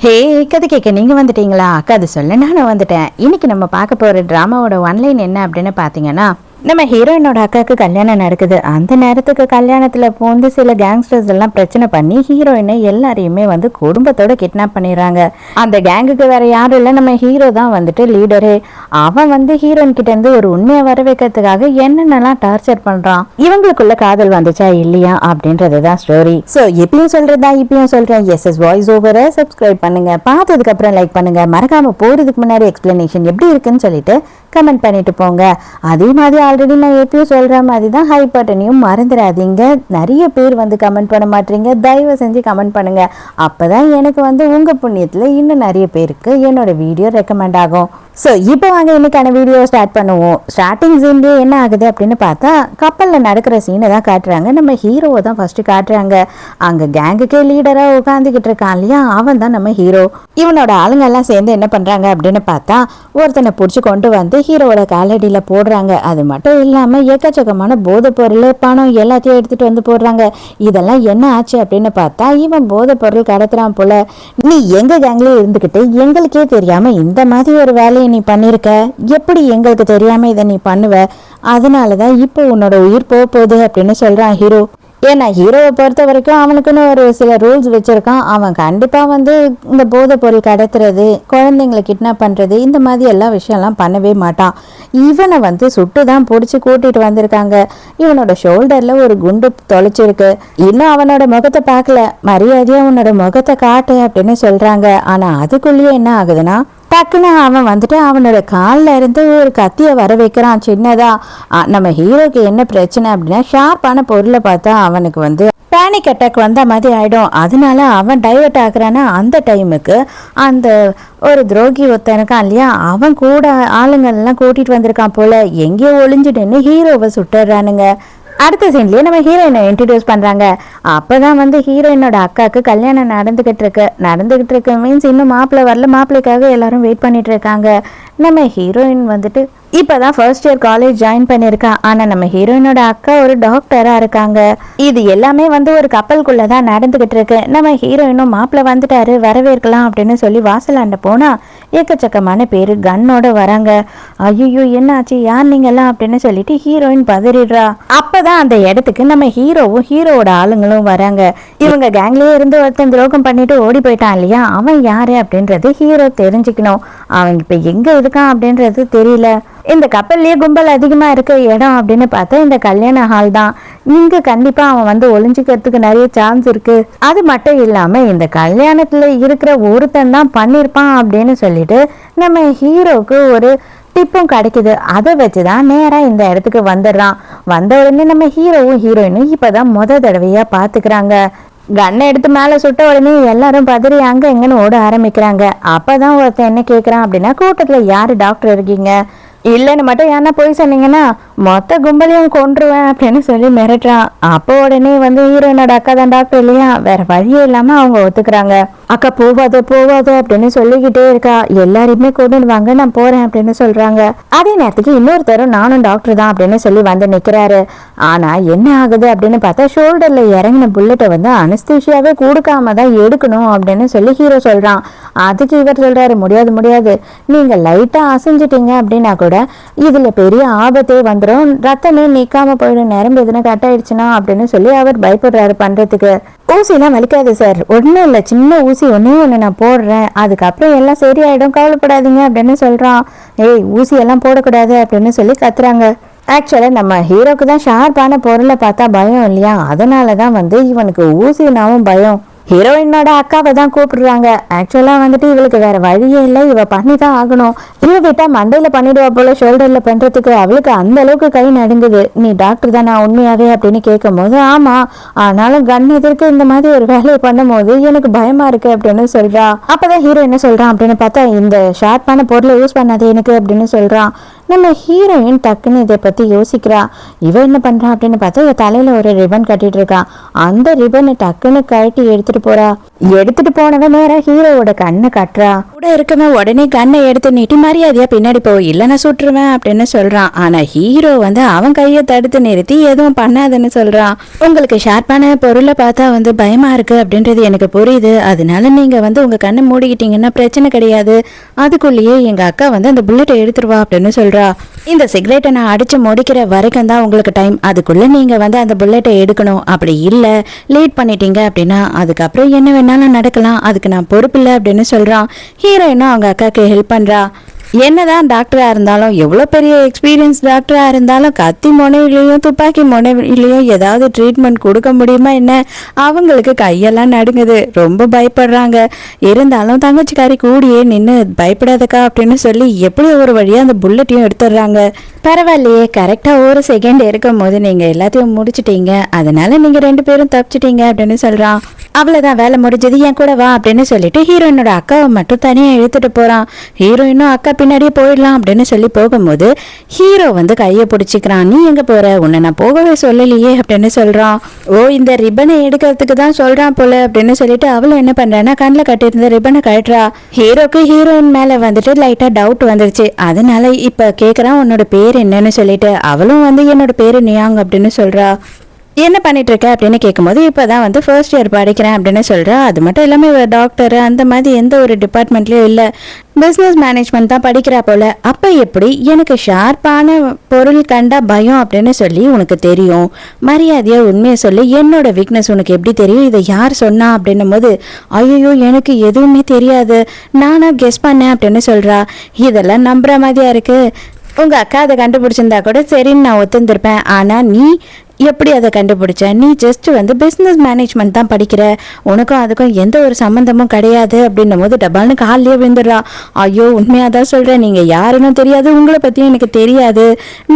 ஹே, கதை கேட்க நீங்க வந்துட்டீங்களா? கதை சொல்ல நானும் வந்துட்டேன். இன்னைக்கு நம்ம பார்க்க போற டிராமாவோட ஒன்லைன் என்ன அப்படின்னு பாத்தீங்கன்னா, நம்ம ஹீரோயினோட அக்காவுக்கு கல்யாணம் நடக்குது. அந்த நேரத்துக்கு கல்யாணத்துல போந்து சில கேங்ஸ்டர்ஸ் எல்லாம் பிரச்சனை பண்ணி ஹீரோயினை எல்லாரையுமே வந்து குடும்பத்தோட கிட்னாப் பண்ணிடுறாங்க. அந்த கேங்குக்கு வேற யாரும் இல்லை, நம்ம ஹீரோ தான் வந்துட்டு லீடரு. அவன் வந்து ஹீரோயின் கிட்ட இருந்து ஒரு உண்மையை வர வைக்கிறதுக்காக என்னென்னலாம் டார்ச்சர் பண்றான். இவங்களுக்குள்ள காதல் வந்துச்சா இல்லையா அப்படின்றதுதான் ஸ்டோரி. ஸோ இப்பயும் சொல்றேன், எஸ்எஸ் வாய்ஸ் ஓவரை சப்ஸ்கிரைப் பண்ணுங்க, பார்த்ததுக்கு அப்புறம் லைக் பண்ணுங்க, மறக்காம போறதுக்கு முன்னாடி எக்ஸ்பிளனேஷன் எப்படி இருக்குன்னு சொல்லிட்டு கமெண்ட் பண்ணிட்டு போங்க. அதே மாதிரி ஆல்ரெடி நான் எப்பயும் சொல்ற மாதிரி தான் ஹை பட்டனையும் மறந்துடாதீங்க. நிறைய பேர் வந்து கமெண்ட் பண்ண மாட்டீங்க, தயவு செஞ்சு கமெண்ட் பண்ணுங்க. அப்பதான் எனக்கு வந்து உங்க புண்ணியத்துல இன்னும் நிறைய பேருக்கு என்னோட வீடியோ ரெக்கமெண்ட் ஆகும். ஸோ இப்போ வாங்க இன்னைக்கான வீடியோ ஸ்டார்ட் பண்ணுவோம். ஸ்டார்டிங் சீன்லேயே என்ன ஆகுது அப்படின்னு பார்த்தா, கப்பலில் நடக்கிற சீனை தான் காட்டுறாங்க. நம்ம ஹீரோவை தான் ஃபர்ஸ்ட் காட்டுறாங்க. அங்கே கேங்குக்கே லீடராக உட்காந்துக்கிட்டு இருக்கான் இல்லையா, அவன் தான் நம்ம ஹீரோ. இவனோட ஆளுங்கெல்லாம் சேர்ந்து என்ன பண்ணுறாங்க அப்படின்னு பார்த்தா, ஒருத்தனை பிடிச்சி கொண்டு வந்து ஹீரோவோட காலடியில் போடுறாங்க. அது மட்டும் இல்லாமல் எக்கச்சக்கமான போதை பொருள், பணம் எல்லாத்தையும் எடுத்துகிட்டு வந்து போடுறாங்க. இதெல்லாம் என்ன ஆச்சு அப்படின்னு பார்த்தா, இவன் போதை பொருள் கடத்துறான் போல. நீ எங்கள் கேங்லேயே இருந்துக்கிட்டு எங்களுக்கே தெரியாமல் இந்த மாதிரி ஒரு வேலையை நீ பண்ணிருக்க, எப்படி எங்களுக்கு தெரியாம இதை நீ பண்ணுவ, அதனாலதான் இப்போ உன்னோட உயிர் போகுது அப்படின்னு சொல்றான் ஹீரோ. ஏன்னா ஹீரோவை பொறுத்த வரைக்கும் அவனுக்குன்னு ஒரு சில ரூல்ஸ் வச்சிருக்கான். அவன் கண்டிப்பா வந்து இந்த போதை பொருள் கடத்துறது, குழந்தைங்களை கிட்னாப் பண்றது, இந்த மாதிரி எல்லா விஷயம்லாம் பண்ணவே மாட்டான். இவனை வந்து சுட்டு தான் பிடிச்சி கூட்டிட்டு வந்திருக்காங்க. இவனோட ஷோல்டர்ல ஒரு குண்டு தொலைச்சிருக்கு. இன்னும் அவனோட முகத்தை பார்க்கல, மரியாதையா உன்னோட முகத்தை காட்டு அப்படின்னு சொல்றாங்க. ஆனா அதுக்குள்ளேயே என்ன ஆகுதுன்னா, டக்குன்னு அவன் வந்துட்டு அவனோட காலில் இருந்து ஒரு கத்தியை வர வைக்கிறான் சின்னதா. நம்ம ஹீரோக்கு என்ன பிரச்சனை அப்படின்னா, ஷார்ப்பான பொருளை பார்த்தா அவனுக்கு வந்து பேனிக் அட்டாக் வந்த மாதிரி ஆயிடும். அதனால அவன் டைவர்ட் ஆகுறான்னா, அந்த டைமுக்கு அந்த ஒரு துரோகி ஒருத்தனுக்கான் இல்லையா, அவன் கூட ஆளுங்கள்லாம் கூட்டிட்டு வந்திருக்கான் போல. எங்கேயோ ஒளிஞ்சுட்டுன்னு ஹீரோவை சுட்டுறானுங்க. அடுத்த சீன்லயே நம்ம ஹீரோயினை இன்ட்ரடியூஸ் பண்றாங்க. அப்பதான் வந்து ஹீரோயினோட அக்காவுக்கு கல்யாணம் நடந்துகிட்டு இருக்கு மீன்ஸ் இன்னும் மாப்பிள்ளை வரல, மாப்பிள்ளைக்காக எல்லாரும் வெயிட் பண்ணிட்டு இருக்காங்க. நம்ம ஹீரோயின் வந்துட்டு இப்பதான் ஃபர்ஸ்ட் இயர் காலேஜ் ஜாயின் பண்ணிருக்கா. ஆனா நம்ம ஹீரோயினோட அக்கா ஒரு டாக்டரா இருக்காங்க. இது எல்லாமே வந்து ஒரு கப்பலுக்குள்ளதான் நடந்துகிட்டு இருக்கு. நம்ம ஹீரோயினும் மாப்பிள்ள வந்துட்டாரு, வரவேற்கலாம் அப்படின்னு சொல்லி வாசலாண்ட போனா ஏக்கச்சக்கமான பேரு கன்னோட வராங்க. ஐயோ என்னாச்சு, யார் நீங்க எல்லாம் அப்படின்னு சொல்லிட்டு ஹீரோயின் பதறிடுறா. அப்பதான் அந்த இடத்துக்கு நம்ம ஹீரோவும் ஹீரோவோட ஆளுங்களும் வராங்க. இவங்க கேங்லயே இருந்து ஒருத்தன் துரோகம் பண்ணிட்டு ஓடி போயிட்டான் இல்லையா, அவன் யாரு அப்படின்றது ஹீரோ தெரிஞ்சுக்கணும். அவன் இப்ப எங்க இருக்கான் அப்படின்றது தெரியல. இந்த கப்பல்லையே கும்பல் அதிகமா இருக்க இடம் அப்படின்னு பார்த்தா இந்த கல்யாண ஹால் தான். இங்க கண்டிப்பா அவன் வந்து ஒளிஞ்சுக்கிறதுக்கு நிறைய சான்ஸ் இருக்கு. அது மட்டும் இல்லாம இந்த கல்யாணத்துல இருக்கிற ஒருத்தன் தான் பண்ணிருப்பான் அப்படின்னு சொல்லிட்டு நம்ம ஹீரோக்கு ஒரு டிப்பும் கிடைக்குது. அதை வச்சுதான் நேரா இந்த இடத்துக்கு வந்துடுறான். வந்த உடனே நம்ம ஹீரோவும் ஹீரோயினும் இப்பதான் தடவையா பாத்துக்கிறாங்க. கண்ணை எடுத்து மேல சுட்ட உடனே எல்லாரும் பதறி அங்க எங்கன்னு ஓட ஆரம்பிக்கிறாங்க. அப்பதான் ஒருத்தன் என்ன கேக்குறான் அப்படின்னா, கூட்டத்துல யாரு டாக்டர் இருக்கீங்க, இல்லைன்னு மட்டும் யாருன்னா போய் சொன்னீங்கன்னா மொத்த கும்பலையும் கொன்றுவேன் அப்படின்னு சொல்லி மிரட்டுறான். அப்போ உடனே வந்து ஹீரோயினோட அக்கா தான் டாக்டர் இல்லையா, வேற வழியே இல்லாம அவங்க ஒத்துக்கிறாங்க. அக்கா போவாத அப்படின்னு சொல்லிக்கிட்டே இருக்கா. எல்லாரையுமே கொண்டு வாங்க, நான் போறேன் அப்படின்னு சொல்றாங்க. அதே நேரத்துக்கு இன்னொருத்தரும் நானும் டாக்டர் தான் அப்படின்னு சொல்லி வந்து நிக்கிறாரு. ஆனா என்ன ஆகுது அப்படின்னு பார்த்தா, ஷோல்டர்ல இறங்கின புல்லட்டை வந்து அனஸ்தீஷியாவே கொடுக்காம தான் எடுக்கணும் அப்படின்னு சொல்லி ஹீரோ சொல்றான். அதுக்கு இவர் சொல்றாரு, முடியாது, நீங்க லைட்டா அசைஞ்சிட்டீங்க அப்படின்னா கூட இதுல பெரிய ஆபத்தே வந்துடும், ரத்தமே நிக்காம போயிடும், நரம்பு எதுனா கட் ஆயிடுச்சுன்னா அப்படின்னு சொல்லி அவர் பயப்படுறாரு பண்றதுக்கு. ஊசிலாம் வலிக்காது சார், ஒன்றும் இல்லை, சின்ன ஊசி ஒன்று நான் போடுறேன், அதுக்கப்புறம் எல்லாம் சரியாயிடும், கவலைப்படாதீங்க அப்படின்னு சொல்றான். ஏய், ஊசி எல்லாம் போடக்கூடாது அப்படின்னு சொல்லி கத்துறாங்க. ஆக்சுவலாக நம்ம ஹீரோக்கு தான் ஷார்ப்பான பொருளை பார்த்தா பயம் இல்லையா, அதனால தான் வந்து இவனுக்கு ஊசினாவும் பயம். ஹீரோயினோட அக்காவை தான் கூப்பிடுறாங்க. ஆக்சுவலா வந்துட்டு இவளுக்கு வேற வழியே இல்லை, இவ பண்ணிதான் ஆகணும். இவ விட்டா மண்டையில பண்ணிடுவா போல ஷோல்டர்ல பண்றதுக்கு. அவளுக்கு அந்த அளவுக்கு கை நடுங்குது. நீ டாக்டர் தானா உண்மையாவே அப்படின்னு கேட்கும் போது, ஆமா, ஆனாலும் கன் எதிர்க்கு இந்த மாதிரி ஒரு வேலையை பண்ணும் போது எனக்கு பயமா இருக்கு அப்படின்னு சொல்றா. அப்பதான் ஹீரோ என்ன சொல்றான் அப்படின்னு பார்த்தா, இந்த ஷார்ப்பான பொருளை யூஸ் பண்ணாது எனக்கு அப்படின்னு சொல்றான். நம்ம ஹீரோயின் டக்குன்னு இதை பத்தி யோசிக்கிறா. இவ என்ன பண்றா அப்படின்னு பார்த்தா இவ தலையில ஒரு ரிபன் கட்டிட்டு இருக்கா. அந்த ரிபனை டக்குன்னு கழட்டி எடுத்துட்டு போறா. எடுத்துட்டு போனவன் நேரா ஹீரோவோட கண்ணை கட்டுறா. கூட இருக்கவன் உடனே கண்ணை எடுத்து நீட்டி மரியாதையா பின்னாடி போ, இல்லைன்னா சுட்டுருவேன் அப்படின்னு சொல்றான். ஆனா ஹீரோ அவன் கையை தடுத்து நிறுத்தி எதுவும் பண்ணாதுன்னு சொல்றான். உங்களுக்கு ஷார்ப்பான பொருளை பார்த்தா பயமா இருக்கு அப்படின்றது எனக்கு புரியுது, அதனால நீங்க உங்க கண்ணை மூடிக்கிட்டீங்கன்னா பிரச்சனை கிடையாது, அதுக்குள்ளேயே எங்க அக்கா அந்த புல்லட்டை எடுத்துருவா அப்படின்னு சொல்றா. இந்த சிகரெட்டை நான் அடிச்சு முடிக்கிற வரைக்கும் தான் உங்களுக்கு டைம், அதுக்குள்ள நீங்க அந்த புல்லட்டை எடுக்கணும், அப்படி இல்ல லேட் பண்ணிட்டீங்க அப்படின்னா அதுக்கப்புறம் என்ன வேணாலும் நடக்கலாம், அதுக்கு நான் பொறுப்பில்லை அப்படின்னு சொல்றான். ஹீரோயினும் அவங்க அக்காவுக்கு ஹெல்ப் பண்றா. என்னதான் டாக்டரா இருந்தாலும் எவ்வளோ பெரிய எக்ஸ்பீரியன்ஸ் டாக்டரா இருந்தாலும் கத்தி முனையிலையும் துப்பாக்கி முனையிலையும் ஏதாவது ட்ரீட்மெண்ட் கொடுக்க முடியுமா என்ன? அவங்களுக்கு கையெல்லாம் நடுங்குது, ரொம்ப பயப்படுறாங்க. இருந்தாலும் தங்கச்சிக்காரி கூடியே நின்று பயப்படாதக்கா அப்படின்னு சொல்லி எப்படி ஒரு வழியாக அந்த புல்லட்டையும் எடுத்துடுறாங்க. பரவாயில்லையே, கரெக்டாக ஒரு செகண்ட் இருக்கும் போது நீங்கள் எல்லாத்தையும் முடிச்சிட்டீங்க, அதனால நீங்கள் 2 பேரும் தப்பிச்சிட்டீங்க அப்படின்னு சொல்கிறான். அவ்வளோதான், வேலை முடிஞ்சது, என் கூட வா அப்படின்னு சொல்லிட்டு ஹீரோயினோட அக்காவை மட்டும் தனியாக இழுத்துட்டு போகிறான். ஹீரோயினும் அக்கா பின்னாடியே போயிடலாம் அப்படின்னு சொல்லி போகும்போது ஹீரோ கையை பிடிச்சிக்கிறான். நீ எங்க போற, உன்னை நான் போகவே சொல்லலையே அப்படின்னு சொல்றான். ஓ, இந்த ரிப்பனை எடுக்கிறதுக்கு தான் சொல்றான் போல அப்படின்னு சொல்லிட்டு அவளும் என்ன பண்றான்னா கண்ணில் கட்டியிருந்த ரிப்பனை கட்டுறா. ஹீரோக்கு ஹீரோயின் மேல லைட்டா டவுட் வந்துருச்சு, அதனால இப்ப கேக்குறான் உன்னோட பேர் என்னன்னு சொல்லிட்டு. அவளும் என்னோட பேரு நியாங் அப்படின்னு சொல்றா. என்ன பண்ணிட்டு இருக்க அப்படின்னு கேட்கும்போது இப்போதான் ஃபர்ஸ்ட் இயர் படிக்கிறேன் அப்படின்னு சொல்கிறா. அது மட்டும் இல்லாமல் டாக்டர் அந்த மாதிரி எந்த ஒரு டிபார்ட்மெண்ட்லேயும் இல்லை, பிஸ்னஸ் மேனேஜ்மெண்ட் தான் படிக்கிறா போல. அப்போ எப்படி எனக்கு ஷார்ப்பான பொருள் கண்டா பயம் அப்படின்னு சொல்லி உனக்கு தெரியும், மரியாதையாக உண்மையை சொல்லி, என்னோட வீக்னஸ் உனக்கு எப்படி தெரியும், இதை யார் சொன்னா அப்படின்னும் போது ஐயோ எனக்கு எதுவுமே தெரியாது, நானா கெஸ் பண்ணேன் அப்படின்னு சொல்கிறா. இதெல்லாம் நம்புற மாதிரியா இருக்கு, உங்கள் அக்கா அதை கண்டுபிடிச்சிருந்தா கூட சரின்னு நான் ஒத்துந்திருப்பேன், ஆனால் நீ எப்படி அதை கண்டுபிடிச்ச, நீ ஜஸ்ட் பிஸ்னஸ் மேனேஜ்மெண்ட் தான் படிக்கிற, உனக்கும் அதுக்கும் எந்த ஒரு சம்மந்தமும் கிடையாது அப்படின்னும் போது டபால்னு காலையே விழுந்துடுறா. ஐயோ உண்மையாக தான் சொல்கிறேன், நீங்கள் யாருன்னு தெரியாது, உங்களை பற்றியும் எனக்கு தெரியாது,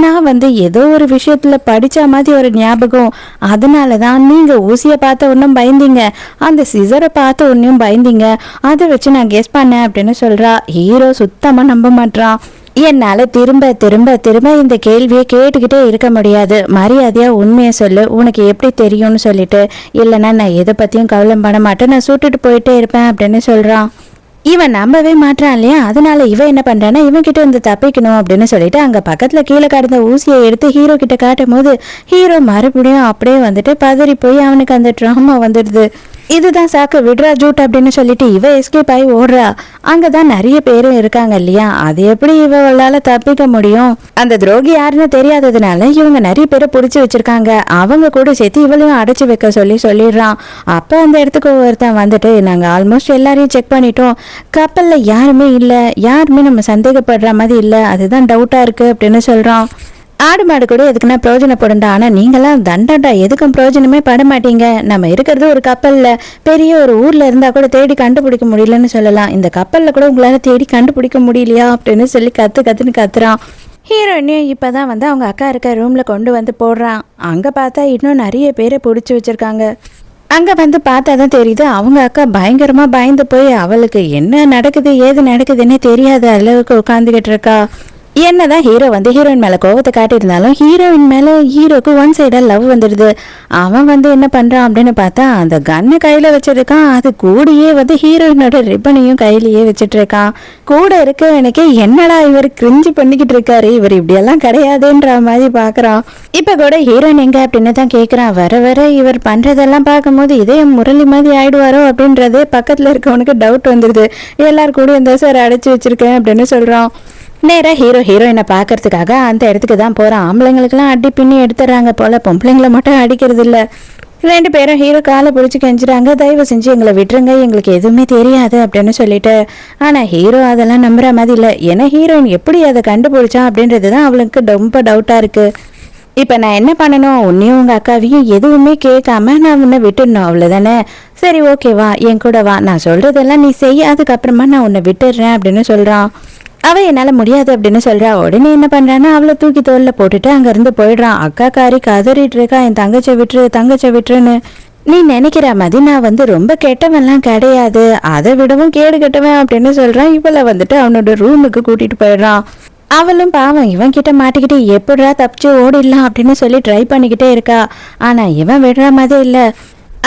நான் ஏதோ ஒரு விஷயத்தில் படித்த மாதிரி ஒரு ஞாபகம், அதனால தான் நீங்கள் ஊசியை பார்த்த ஒன்றும் பயந்தீங்க, அந்த சிசரை பார்த்த ஒன்றையும் பயந்தீங்க, அதை வச்சு நான் கெஸ் பண்ணேன் அப்படின்னு சொல்கிறா. ஹீரோ சுத்தமாக நம்ப மாட்டான். என்னால் திரும்ப திரும்ப திரும்ப இந்த கேள்வியை கேட்டுக்கிட்டே இருக்க முடியாது, மரியாதையாக உண்மையை சொல்லு, உனக்கு எப்படி தெரியும்னு சொல்லிட்டு, இல்லைன்னா நான் எதை பற்றியும் கவலை பண்ண மாட்டேன், நான் சுட்டுட்டு போயிட்டே இருப்பேன் அப்படின்னு சொல்கிறான். இவன் நம்பவே மாட்டான் இல்லையா, அதனால இவன் என்ன பண்றான்னா இவன் கிட்ட தப்பிக்கணும் அப்படின்னு சொல்லிட்டு அங்க பக்கத்துல கீழே கடந்த ஊசியை எடுத்து ஹீரோ கிட்ட காட்டும் போது ஹீரோ மறுபடியும் அப்படியே பதறி போய் அவனுக்கு அந்த ட்ராமா வந்துடுது. இதுதான் சாக்கு, விட்ரா ஜூட் அப்படின்னு சொல்லிட்டு இவ எஸ்கேப் ஆகி ஓடுறா. அங்கதான் நிறைய பேரும் இருக்காங்க இல்லையா, அது எப்படி இவளால தப்பிக்க முடியும்? அந்த துரோகி யாருன்னு தெரியாததுனால இவங்க நிறைய பேரை பிடிச்சி வச்சிருக்காங்க, அவங்க கூட சேர்த்து இவளையும் அடைச்சு வைக்க சொல்லிடுறான். அப்ப அந்த இடத்துக்கு ஒருத்தன் நாங்க ஆல்மோஸ்ட் எல்லாரையும் செக் பண்ணிட்டோம், கப்பல்ல யாருமே இல்லை, யாருமே நம்ம சந்தேகப்படுற மாதிரி இல்லை, அதுதான் டவுட்டா இருக்கு அப்படின்னு சொல்றான். ஆடு மாடு கூட எதுக்குன்னா பிரயோஜனப்படுண்டா, ஆனால் நீங்களாம் தண்டாண்டா எதுக்கும் பிரயோஜனமே பட மாட்டீங்க, நம்ம இருக்கிறது ஒரு கப்பலில், பெரிய ஒரு ஊரில் இருந்தால் கூட தேடி கண்டுபிடிக்க முடியலன்னு சொல்லலாம், இந்த கப்பலில் கூட உங்களால் தேடி கண்டுபிடிக்க முடியலையா அப்படின்னு சொல்லி கத்துன்னு கத்துறான். ஹீரோயினையும் இப்போ தான் அவங்க அக்கா இருக்க ரூமில் கொண்டு போடுறான். அங்கே பார்த்தா இன்னும் நிறைய பேரை பிடிச்சி வச்சுருக்காங்க. அங்கே பார்த்தா தான் தெரியுது அவங்க அக்கா பயங்கரமாக பயந்து போய் அவளுக்கு என்ன நடக்குது ஏது நடக்குதுன்னே தெரியாத அளவுக்கு உட்காந்துக்கிட்டு இருக்கா. என்னதான் ஹீரோ ஹீரோயின் மேலே கோவத்தை காட்டியிருந்தாலும் ஹீரோயின் மேலே ஹீரோக்கு ஒன் சைடாக லவ் வந்துடுது. அவன் என்ன பண்ணுறான் அப்படின்னு பார்த்தா அந்த கன்னை கையில் வச்சிருக்கான், அது கூடயே ஹீரோயினோட ரிப்பனையும் கையிலேயே வச்சுட்டு இருக்கான். கூட இருக்க எனக்கு என்னடா இவர் கிரிஞ்சு பண்ணிக்கிட்டு இருக்காரு, இவர் இப்படியெல்லாம் கிடையாதுன்ற மாதிரி பார்க்குறான். இப்போ கூட ஹீரோயின் எங்க அப்படின்னு தான் கேட்குறான். வர வர இவர் பண்ணுறதெல்லாம் பார்க்கும்போது இதே முரளி மாதிரி ஆயிடுவாரோ அப்படின்றது பக்கத்தில் இருக்கவனுக்கு டவுட் வந்துடுது. எல்லாரும் கூட இந்த சார் அடைச்சி வச்சிருக்கேன் அப்படின்னு சொல்கிறான். நேராக ஹீரோயினை பார்க்கறதுக்காக அந்த இடத்துக்கு தான் போகிறான். ஆம்பளைங்களுக்கெல்லாம் அடி பின்னி எடுத்துடுறாங்க போல, பொம்பளைங்களை மட்டும் அடிக்கிறது இல்லை. 2 பேரும் ஹீரோ காலை பிடிச்சி கெஞ்சுறாங்க, தயவு செஞ்சு எங்களை விட்டுருங்க, எங்களுக்கு எதுவுமே தெரியாது அப்படின்னு சொல்லிட்டு. ஆனால் ஹீரோ அதெல்லாம் நம்புற மாதிரி இல்லை, ஏன்னா ஹீரோயின் எப்படி அதை கண்டுபிடிச்சான் அப்படின்றது தான் அவளுக்கு ரொம்ப டவுட்டாக இருக்குது. இப்போ நான் என்ன பண்ணணும், உன்னையும் உங்கள் அக்காவையும் எதுவுமே கேட்காம நான் உன்னை விட்டுடணும், அவ்வளோதானே? சரி ஓகேவா, என் கூட வா, நான் சொல்கிறதெல்லாம் நீ செய்ய, அதுக்கப்புறமா நான் உன்னை விட்டுடுறேன் அப்படின்னு சொல்கிறான். அவள் என்னால் முடியாது அப்படின்னு சொல்கிறா. உடனே என்ன பண்ணுறான்னா அவளை தூக்கி தோலில் போட்டுட்டு அங்கேருந்து போயிடுறான். அக்கா காரி கதறிட்டு இருக்கா, என் தங்கச்சை விட்டுருன்னு. நீ நினைக்கிற மாதிரி நான் ரொம்ப கெட்டவன்லாம் கிடையாது, அதை விடவும் கேடு கெட்டவன் அப்படின்னு சொல்கிறான். இவளை அவனோட ரூமுக்கு கூட்டிகிட்டு போயிடுறான். அவளும் பாவம் இவன் கிட்ட மாட்டிக்கிட்டு எப்படிடா தப்பிச்சு ஓடிடலாம் அப்படின்னு சொல்லி ட்ரை பண்ணிக்கிட்டே இருக்கா. ஆனா இவன் விடுற மாதிரி இல்ல.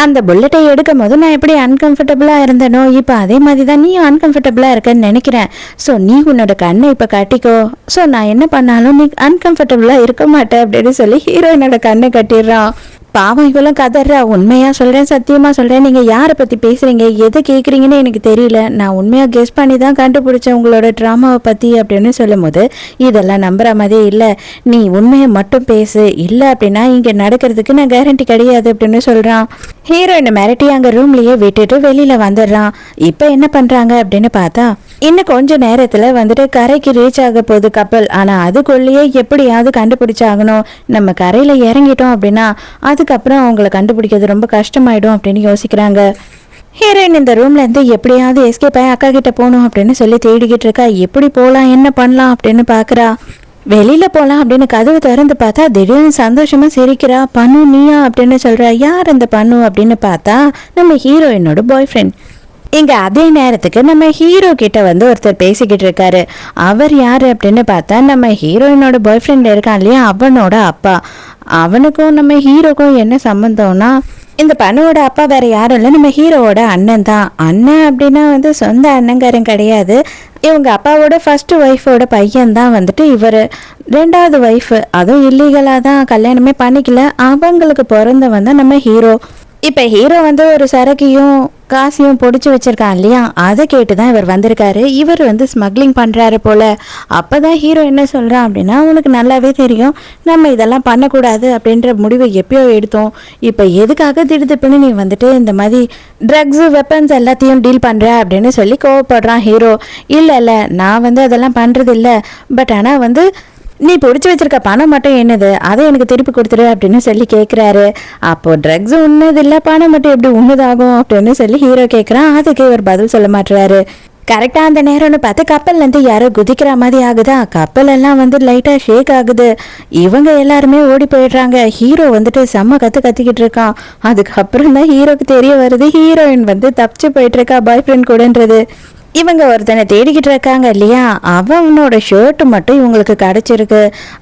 அந்த புல்லட்டை எடுக்கும் போது நான் எப்படி அன்கம்ஃபர்டபுளாக இருந்தனோ இப்போ அதே மாதிரி தான் நீயும் அன்கம்ஃபர்டபுளாக இருக்கன்னு நினைக்கிறேன். ஸோ நீ உன்னோட கண்ணை இப்போ கட்டிக்கோ. ஸோ நான் என்ன பண்ணாலும் நீ அன்கம்ஃபர்டபுளாக இருக்க மாட்டேன் அப்படின்னு சொல்லி ஹீரோயினோட கண்ணை கட்டிடுறான். பாவம் இவளும் கதறா. உண்மையா சொல்றேன், சத்தியமா சொல்றேன், நீங்க யாரை பத்தி பேசுறீங்க, எதை கேக்குறீங்கன்னு எனக்கு தெரியல. நான் உண்மையா கெஸ் பண்ணி தான் கண்டுபிடிச்சேன் உங்களோட டிராமாவை பத்தி அப்படின்னு சொல்லும் போது இதெல்லாம் நம்புற மாதிரி இல்ல. நீ உண்மையை மட்டும் பேசு, இல்ல அப்படின்னா இங்க நடக்கிறதுக்கு நான் கேரண்டி கிடையாது அப்படின்னு சொல்றான். ஹீரோயினை மிரட்டி அங்க ரூம்லயே விட்டுட்டு வெளியில வந்துடுறான். இப்ப என்ன பண்றாங்க அப்படின்னு பார்த்தா இன்னும் கொஞ்ச நேரத்துல வந்துட்டு கரைக்கு ரீச் ஆக போகுது கப்பல். ஆனா அதுக்குள்ளேயே எப்படியாவது கண்டுபிடிச்சாகணும். நம்ம கரையில இறங்கிட்டோம் அப்படின்னா அதுக்கப்புறம் அவங்களை கண்டுபிடிக்கிறது ரொம்ப கஷ்டமாயிடும் அப்படின்னு யோசிக்கிறாங்க. ஹீரோயின் இந்த ரூம்ல இருந்து எப்படியாவது எஸ்கேப் ஆகி அக்கா கிட்ட போகணும் அப்படின்னு சொல்லி தேடிக்கிட்டு இருக்கா. எப்படி போகலாம், என்ன பண்ணலாம் அப்படின்னு பாக்குறா. வெளியில போலாம் அப்படின்னு கதவு திறந்து பார்த்தா திடீர்னு சந்தோஷமா சிரிக்கிறா. பண்ணு நீயா அப்படின்னு சொல்றா. யார் அந்த பண்ணு அப்படின்னு பார்த்தா நம்ம ஹீரோயினோட பாய் ஃப்ரெண்ட். இங்க அதே நேரத்துக்கு நம்ம ஹீரோ கிட்ட வந்து ஒருத்தர் பேசிக்கிட்டு இருக்காரு. அவர் யாரு அப்படின்னு பார்த்தா நம்ம ஹீரோயினோட பாய் ஃப்ரெண்ட் இருக்கான் இல்லையா, அவனோட அப்பா. அவனுக்கும் நம்ம ஹீரோக்கும் என்ன சம்பந்தம்னா இந்த பண்ணுவோட அப்பா வேற யாரும் இல்லை, நம்ம ஹீரோவோட அண்ணன் தான். அண்ணன் அப்படின்னா வந்து சொந்த அண்ணங்காரன் கிடையாது. இவங்க அப்பாவோட ஃபர்ஸ்ட் ஒய்ஃபோட பையன் தான் வந்துட்டு இவர். ரெண்டாவது ஒய்ஃப், அதுவும் இல்லீகலாக தான் கல்யாணமே பண்ணிக்கல. அவங்களுக்கு பிறந்தவன் தான் நம்ம ஹீரோ. இப்போ ஹீரோ வந்து ஒரு சரக்கையும் காசையும் பொடிச்சு வச்சிருக்கான் இல்லையா, அதை கேட்டு தான் இவர் வந்திருக்காரு. இவர் வந்து ஸ்மக்லிங் பண்ணுறாரு போல. அப்போ தான் ஹீரோ என்ன சொல்கிறான் அப்படின்னா, உனக்கு நல்லாவே தெரியும் நம்ம இதெல்லாம் பண்ணக்கூடாது அப்படின்ற முடிவை எப்பயோ எடுத்தோம். இப்போ எதுக்காக திடுதிப்புன்னு நீ வந்துட்டு இந்த மாதிரி ட்ரக்ஸு வெப்பன்ஸ் எல்லாத்தையும் டீல் பண்ணுற அப்படின்னு சொல்லி கோவப்படுறான் ஹீரோ. இல்லை நான் வந்து அதெல்லாம் பண்ணுறது இல்லை, பட் ஆனால் வந்து நீ பிடிச்சி வச்சிருக்க பணம் மட்டும் என்னது, அதை எனக்கு திருப்பி கொடுத்துரு அப்படின்னு சொல்லி கேட்குறாரு. அப்போ ட்ரக்ஸ் உன்னது இல்லை, பணம் மட்டும் எப்படி உன்னதாகும் அப்படின்னு சொல்லி ஹீரோ கேட்குறான். அதுக்கு இவர் பதில் சொல்ல மாட்டுறாரு. கரெக்டாக அந்த நேரம்னு பார்த்து கப்பல்லேருந்து யாரோ குதிக்கிற மாதிரி ஆகுதா. கப்பல் எல்லாம் வந்து லைட்டாக ஷேக் ஆகுது. இவங்க எல்லாருமே ஓடி போயிடுறாங்க. ஹீரோ வந்துட்டு செம்ம கத்திக்கிட்டு இருக்கான். அதுக்கப்புறம் தான் ஹீரோக்கு தெரிய வருது ஹீரோயின் வந்து தப்பிச்சு போயிட்டு இருக்கா பாய் ஃப்ரெண்ட் கூடன்றது. இவங்க ஒருத்தனை தேடிக்கிட்டு இருக்காங்க இல்லையா, அவனோட ஷர்ட்டு மட்டும் இவங்களுக்கு கிடச்சிருக்கு.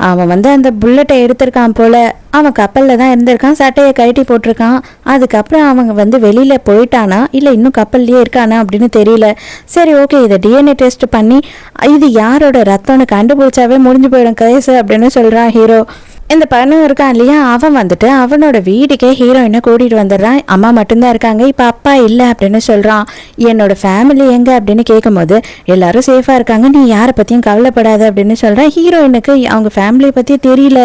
அவன் வந்து அந்த புல்லட்டை எடுத்திருக்கான் போல. அவன் கப்பலில் தான் இருந்திருக்கான், சட்டையை கழட்டி போட்டிருக்கான். அதுக்கப்புறம் அவங்க வந்து வெளியில் போயிட்டானா இல்லை இன்னும் கப்பல்லையே இருக்கானா அப்படின்னு தெரியல. சரி ஓகே, இதை டிஎன்ஏ டெஸ்ட் பண்ணி இது யாரோட ரத்தம்னு கண்டுபிடிச்சாவே முடிஞ்சு போயிடும் கேஸ் அப்படின்னு சொல்கிறான் ஹீரோ. இந்த பையனும் இருக்கான் இல்லையா, அவன் வந்துட்டு அவனோட வீட்டுக்கே ஹீரோயினை கூட்டிகிட்டு வந்துடுறான். அம்மா மட்டும்தான் இருக்காங்க, இப்போ அப்பா இல்லை அப்படின்னு சொல்கிறான். என்னோட ஃபேமிலி எங்கே அப்படின்னு கேட்கும்போது எல்லாரும் சேஃபாக இருக்காங்க, நீ யாரை பற்றியும் கவலைப்படாத அப்படின்னு சொல்கிறான். ஹீரோயினுக்கு அவங்க ஃபேமிலியை பற்றி தெரியல.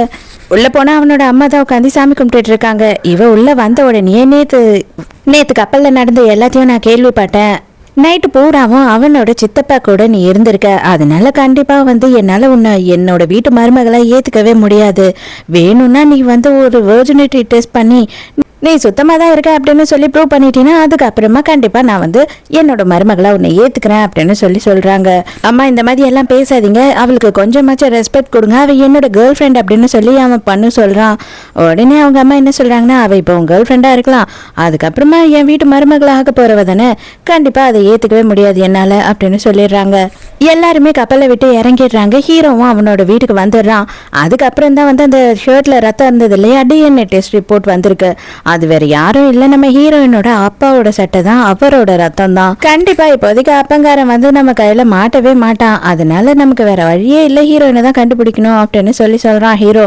உள்ளே போனால் அவனோட அம்மா தான் உட்காந்து சாமி கும்பிட்டுட்டு இருக்காங்க. இவ உள்ளே வந்த உடனே நேற்று கப்பலில் நடந்த எல்லாத்தையும் நான் கேள்விப்பட்டேன். நைட்டு பூராவும் அவனோட சித்தப்பா கூட நீ இருந்திருக்க. அதனால கண்டிப்பாக வந்து என்னால் உன்னை என்னோட வீட்டு மருமகளை ஏற்றுக்கவே முடியாது. வேணும்னா நீ வந்து ஒரு வெர்ஜினிட்டி டெஸ்ட் பண்ணி நீ சுத்தமாக தான் இருக்க அப்படின்னு சொல்லி ப்ரூவ் பண்ணிட்டீங்கன்னா அதுக்கப்புறமா கண்டிப்பாக நான் வந்து என்னோட மருமகளை உன்னை ஏற்றுக்கிறேன் அப்படின்னு சொல்கிறாங்க. அம்மா இந்த மாதிரி எல்லாம் பேசாதீங்க, அவளுக்கு கொஞ்சமாச்சும் ரெஸ்பெக்ட் கொடுங்க, அவள் என்னோட கேர்ள் ஃப்ரெண்ட் அப்படின்னு சொல்லி அவன் பண்ணு சொல்கிறான். உடனே அவங்க அம்மா என்ன சொல்கிறாங்கன்னா, அவள் இப்போ உன் கேர்ள் ஃப்ரெண்டாக இருக்கலாம், அதுக்கப்புறமா என் வீட்டு மருமகளை ஆக போகிறவ தானே, கண்டிப்பாக அதை ஏற்றுக்கவே முடியாது என்னால் அப்படின்னு சொல்லிடுறாங்க. எல்லாருமே கப்பலை விட்டு இறங்கிடுறாங்க. ஹீரோவும் அவனோட வீட்டுக்கு வந்துடுறான். அதுக்கப்புறம் தான் வந்து அந்த ஷர்ட்டில் ரத்தம் இருந்தது இல்லையா, டிஎன்ஏ டெஸ்ட் ரிப்போர்ட் வந்திருக்கு. அது வேற யாரும் இல்லை, நம்ம ஹீரோயினோட அப்பாவோட சட்டை தான், அவரோட ரத்தம் தான். கண்டிப்பா இப்போதைக்கு அப்பங்காரன் வந்து நம்ம கையில மாட்டவே மாட்டான். அதனால நமக்கு வேற வழியே இல்லை, ஹீரோயினை தான் கண்டுபிடிக்கணும் அப்படின்னு சொல்றான் ஹீரோ.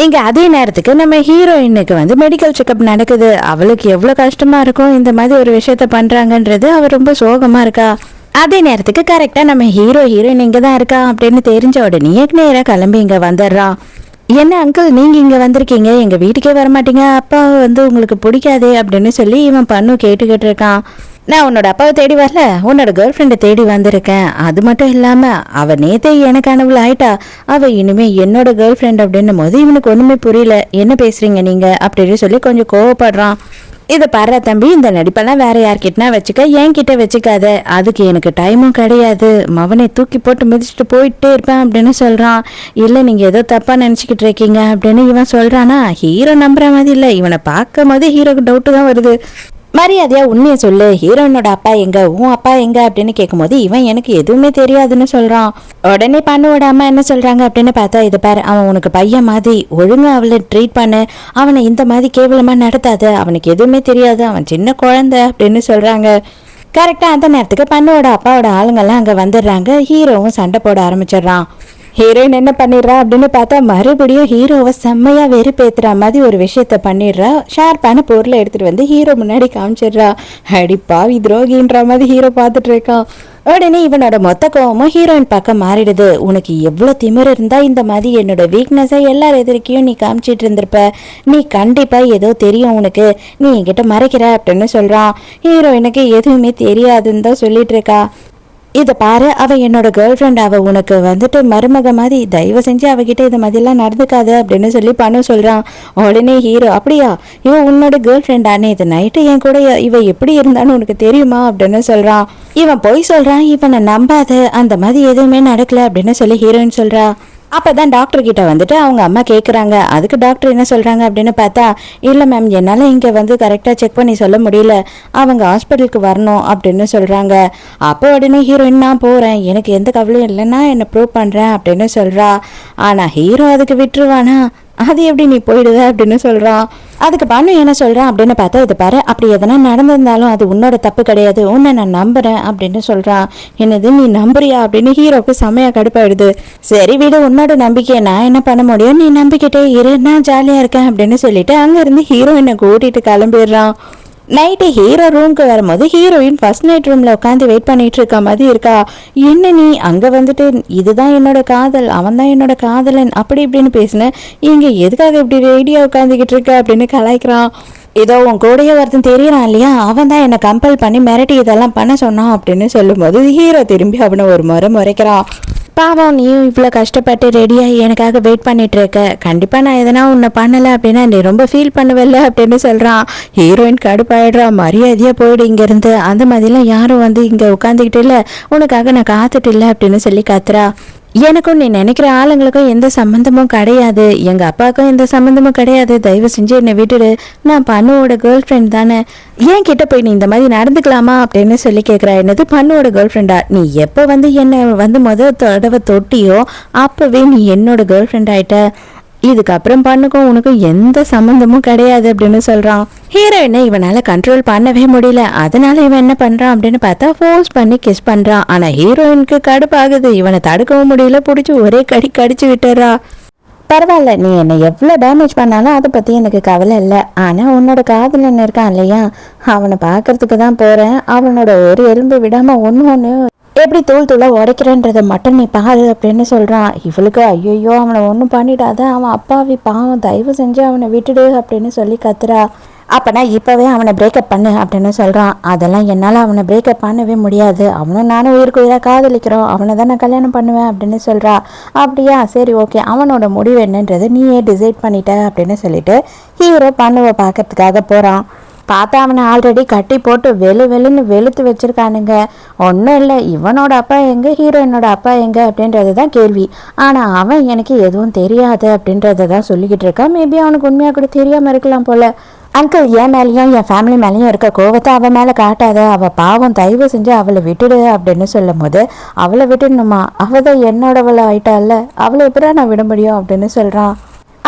இங்க அதே நேரத்துக்கு நம்ம ஹீரோயினுக்கு வந்து மெடிக்கல் செக்அப் நடக்குது. அவளுக்கு எவ்வளவு கஷ்டமா இருக்கும் இந்த மாதிரி ஒரு விஷயத்த பண்றாங்கன்றது. அவ ரொம்ப சோகமா இருக்கா. அதே நேரத்துக்கு கரெக்டா நம்ம ஹீரோயின் இங்க தான் இருக்கா அப்படின்னு தெரிஞ்ச உடனே நேரா கிளம்பி இங்க வந்துடுறான். என்ன அங்கிள் நீங்க இங்க வந்திருக்கீங்க, எங்க வீட்டுக்கே வரமாட்டீங்க, அப்பா வந்து உங்களுக்கு பிடிக்காதே அப்படின்னு சொல்லி இவன் பண்ணு கேட்டுக்கிட்டு இருக்கான். நான் உன்னோட அப்பாவை தேடி வரல, உன்னோட கேர்ள் ஃப்ரெண்டை தேடி வந்திருக்கேன். அது மட்டும் இல்லாம அவ நேத்தே எனக்கு அனுபவம் ஆயிட்டா, அவ இனிமே என்னோட கேர்ள் ஃப்ரெண்ட் அப்படின்னும் போது இவனுக்கு ஒண்ணுமே புரியல. என்ன பேசுறீங்க நீங்க அப்படின்னு சொல்லி கொஞ்சம் கோவப்படுறான். இதை பாரு தம்பி, இந்த நடிப்பெல்லாம் வேற யார்கிட்டனா வச்சுக்க, என் கிட்ட வச்சுக்காத, அதுக்கு எனக்கு டைமும் கிடையாது, மவனை தூக்கி போட்டு மிதிச்சுட்டு போயிட்டே இருப்பேன் அப்படின்னு சொல்றான். இல்லை நீங்க ஏதோ தப்பா நினைச்சுக்கிட்டு இருக்கீங்க அப்படின்னு இவன் சொல்றானா. ஹீரோ நம்புற மாதிரி இல்லை, இவனை பார்க்கும் போது ஹீரோக்கு டவுட்டு தான் வருது. மரியாதையா உண்மையை சொல்லு, ஹீரோயினோட அப்பா எங்க, உன் அப்பா எங்க அப்படின்னு கேட்கும்போது இவன் எனக்கு எதுவுமே தெரியாதுன்னு சொல்றான். உடனே பண்ணுவோட அம்மா என்ன சொல்றாங்க அப்படின்னு பார்த்தா, இது பாரு, அவன் உனக்கு பையன் மாதிரி, ஒழுங்கா அவளை ட்ரீட் பண்ணு, அவனை இந்த மாதிரி கேவலமா நடத்தாது, அவனுக்கு எதுவுமே தெரியாது, அவன் சின்ன குழந்தை அப்படின்னு சொல்றாங்க. கரெக்டா அந்த நேரத்துக்கு பண்ணுவோட அப்பாவோட ஆளுங்கெல்லாம் அங்க வந்துடுறாங்க. ஹீரோவும் சண்டை போட ஆரம்பிச்சிடுறான். ஹீரோயின் என்ன பண்ணிடுறா அப்படின்னு பார்த்தா, மறுபடியும் ஹீரோவை செம்மையா வெறுப்பேத்துற மாதிரி ஒரு விஷயத்த பண்ணிடுறா. ஷார்ப்பான பொருளை எடுத்துட்டு வந்து ஹீரோ முன்னாடி காமிச்சிடுறா. அடிப்பாவி துரோகின்ற மாதிரி ஹீரோ பார்த்துட்டு இருக்கான். உடனே இவனோட மொத்த கோவமும் ஹீரோயின் பக்கம் மாறிடுது. உனக்கு எவ்வளவு திமிரு இருந்தா இந்த மாதிரி என்னோட வீக்னஸை எல்லார் எதிர்க்கையும் நீ காமிச்சிட்டு இருந்திருப்ப, நீ கண்டிப்பா ஏதோ தெரியும் உனக்கு, நீ என்கிட்ட மறைக்கிற அப்படின்னு சொல்றான். ஹீரோயினுக்கு எதுவுமே தெரியாதுன்னு தான் சொல்லிட்டு இருக்கா. இதை பாரு, அவ என்னோட கேர்ள் ஃப்ரெண்ட், அவ உனக்கு வந்துட்டு மருமக மாதிரி, தயவு செஞ்சு அவகிட்ட இந்த மாதிரிலாம் நடந்துக்காது அப்படின்னு சொல்லி பண்ண சொல்றான். உடனே ஹீரோ, அப்படியா, இவ உன்னோட கேர்ள் ஃப்ரெண்டா, நேற்று நைட்டு என் கூட இவ எப்படி இருந்தான்னு உனக்கு தெரியுமா அப்படின்னு சொல்றான். இவன் போய் சொல்றான், இவனை நம்பாத, அந்த மாதிரி எதுவுமே நடக்கல அப்படின்னு சொல்லி ஹீரோயின் சொல்றா. அப்பதான் டாக்டர் கிட்ட வந்துட்டு அவங்க அம்மா கேட்குறாங்க. அதுக்கு டாக்டர் என்ன சொல்றாங்க அப்படின்னு பார்த்தா, இல்லை மேம், என்னால் இங்கே வந்து கரெக்டாக செக் பண்ணி சொல்ல முடியல, அவங்க ஹாஸ்பிட்டலுக்கு வரணும் அப்படின்னு சொல்றாங்க. அப்போ உடனே ஹீரோயின், நான் போறேன், எனக்கு எந்த கவலையும் இல்லைன்னா என்னை ப்ரூவ் பண்றேன் அப்படின்னு சொல்றா. ஆனா ஹீரோ அதுக்கு விட்டுருவானா, அது எப்படி நீ போயிடுவ அப்படின்னு சொல்றான். அதுக்கு பண்ணு என்ன சொல்றான் அப்படின்னு பார்த்தா, இது பாரு, அப்படி எதனா நடந்திருந்தாலும் அது உன்னோட தப்பு கிடையாது, உன்னை நான் நம்புறேன் அப்படின்னு சொல்றான். என்னது, நீ நம்புறியா அப்படின்னு ஹீரோக்கு செமையா கடுப்பாயிடுது. சரி விடு, உன்னோட நம்பிக்கையை நான் என்ன பண்ண முடியும், நீ நம்பிக்கிட்டே இரு, நான் ஜாலியா இருக்கேன் அப்படின்னு சொல்லிட்டு அங்க இருந்து ஹீரோயினை கூட்டிட்டு கிளம்பிடுறான். நைட்டு ஹீரோ ரூம்க்கு வரும்போது ஹீரோயின் ஃபர்ஸ்ட் நைட் ரூம்ல உட்காந்து வெயிட் பண்ணிட்டு இருக்க மாதிரி இருக்கா. என்ன நீ அங்க வந்துட்டு, இதுதான் என்னோட காதல், அவன் தான் என்னோட காதலன் அப்படி இப்படின்னு பேசினேன், இங்க எதுக்காக இப்படி ரெடியா உட்காந்துக்கிட்டு இருக்க அப்படின்னு கலாய்க்கிறான். ஏதோ உன் கூடயே ஒருத்தன் தெரியறான் இல்லையா, அவன் தான் என்னை கம்பல் பண்ணி மிரட்டி இதெல்லாம் பண்ண சொன்னான் அப்படின்னு சொல்லும்போது ஹீரோ திரும்பி அவனை ஒரு முறைக்கிறான். பாவம், நீயும் இவ்வளோ கஷ்டப்பட்டு ரெடியாகி எனக்காக வெயிட் பண்ணிட்டு இருக்க, கண்டிப்பாக நான் எதனா உன்னை பண்ணலை அப்படின்னா நீ ரொம்ப ஃபீல் பண்ணுவல்ல அப்படின்னு சொல்கிறான். ஹீரோயின் கடுப்பாயிடுறா. மரியாதையாக போயிடு இங்கேருந்து, அந்த மாதிரிலாம் யாரும் வந்து இங்கே உட்காந்துக்கிட்டு இல்லை, உனக்காக நான் காத்துட்டு இல்லை அப்படின்னு சொல்லி கத்துறா. எனக்கும் நீ நினைக்கிற ஆளுங்களுக்கும் எந்த சம்மந்தமும் கிடையாது, எங்கள் அப்பாவுக்கும் எந்த சம்மந்தமும் கிடையாது, தயவு செஞ்சு என்னை விட்டுடு, நான் பண்ணுவோட கேர்ள் ஃப்ரெண்ட் தானே, ஏன் கிட்ட போய் நீ இந்த மாதிரி நடந்துக்கலாமா அப்படின்னு சொல்லி கேட்குறா. என்னது, பண்ணுவோட கேர்ள் ஃப்ரெண்டா, நீ எப்போ வந்து என்னை வந்து முதல் தடவை தொட்டியோ அப்போவே நீ என்னோட கேர்ள் ஃப்ரெண்ட் ஆயிட்ட, இதுக்கப்புறம் பண்ணுக்கும் உனக்கும் எந்த சம்மந்தமும் கிடையாது அப்படின்னு சொல்றான். ஹீரோயினை இவனால கண்ட்ரோல் பண்ணவே முடியல. அதனால இவன் என்ன பண்றான் அப்படின்னு பார்த்தா, ஃபோர்ஸ் பண்ணி கிஸ் பண்றான். ஆனா ஹீரோயினுக்கு கடுப்பாகுது, இவனை தடுக்கவும் முடியல, பிடிச்சி ஒரே கடிச்சு விட்டுறா. பரவாயில்ல, நீ என்னை எவ்வளோ டேமேஜ் பண்ணாலும் அதை பற்றி எனக்கு கவலை இல்லை, ஆனால் உன்னோட காதலன் இருக்கான் இல்லையா, அவனை பார்க்கறதுக்கு தான் போகிறேன், அவனோட ஒரு எலும்பு விடாமல் ஒன்று எப்படி தூளாக உடைக்கிறன்றதை மட்டும் நீ பாரு அப்படின்னு சொல்கிறான். இவளுக்கு ஐயோ அவனை ஒன்றும் பண்ணிடாத, அவன் அப்பாவி பாவம், தயவு செஞ்சு அவனை விட்டுடு அப்படின்னு சொல்லி கத்துறா. அப்போனா இப்போவே அவனை பிரேக்கப் பண்ணு அப்படின்னு சொல்கிறான். அதெல்லாம் என்னால் அவனை பிரேக்கப் பண்ணவே முடியாது, அவனும் நானும் உயிருக்கு உயிராக காதலிக்கிறோம், அவனை தான் நான் கல்யாணம் பண்ணுவேன் அப்படின்னு சொல்கிறா. அப்படியா, சரி ஓகே, அவனோட முடிவு என்னன்றது நீயே டிசைட் பண்ணிட்ட அப்படின்னு சொல்லிட்டு ஹீரோ பண்ணுவை பார்க்கறதுக்காக போகிறான். பார்த்தா அவனை ஆல்ரெடி கட்டி போட்டு வெளுன்னு வெளுத்து வச்சிருக்கானுங்க. ஒன்றும் இல்லை, இவனோட அப்பா எங்கே, ஹீரோயினோட அப்பா எங்கே அப்படின்றது தான் கேள்வி. ஆனால் அவன் எனக்கு எதுவும் தெரியாது அப்படின்றத தான் சொல்லிக்கிட்டு இருக்கான். மேபி அவனுக்கு உண்மையாக கூட தெரியாமல் இருக்கலாம் போல. அங்கிள், என் மேலேயும் என் ஃபேமிலி மேலேயும் இருக்க கோவத்தை அவன் மேலே காட்டாத, அவள் பாவம், தயவு செஞ்சு அவளை விட்டுடு அப்படின்னு சொல்லும் போது, அவளை விட்டுடணுமா, அவள் தான் என்னோடவளை ஆயிட்டால, அவளை எப்படா நான் விட முடியும் அப்படின்னு சொல்கிறான்.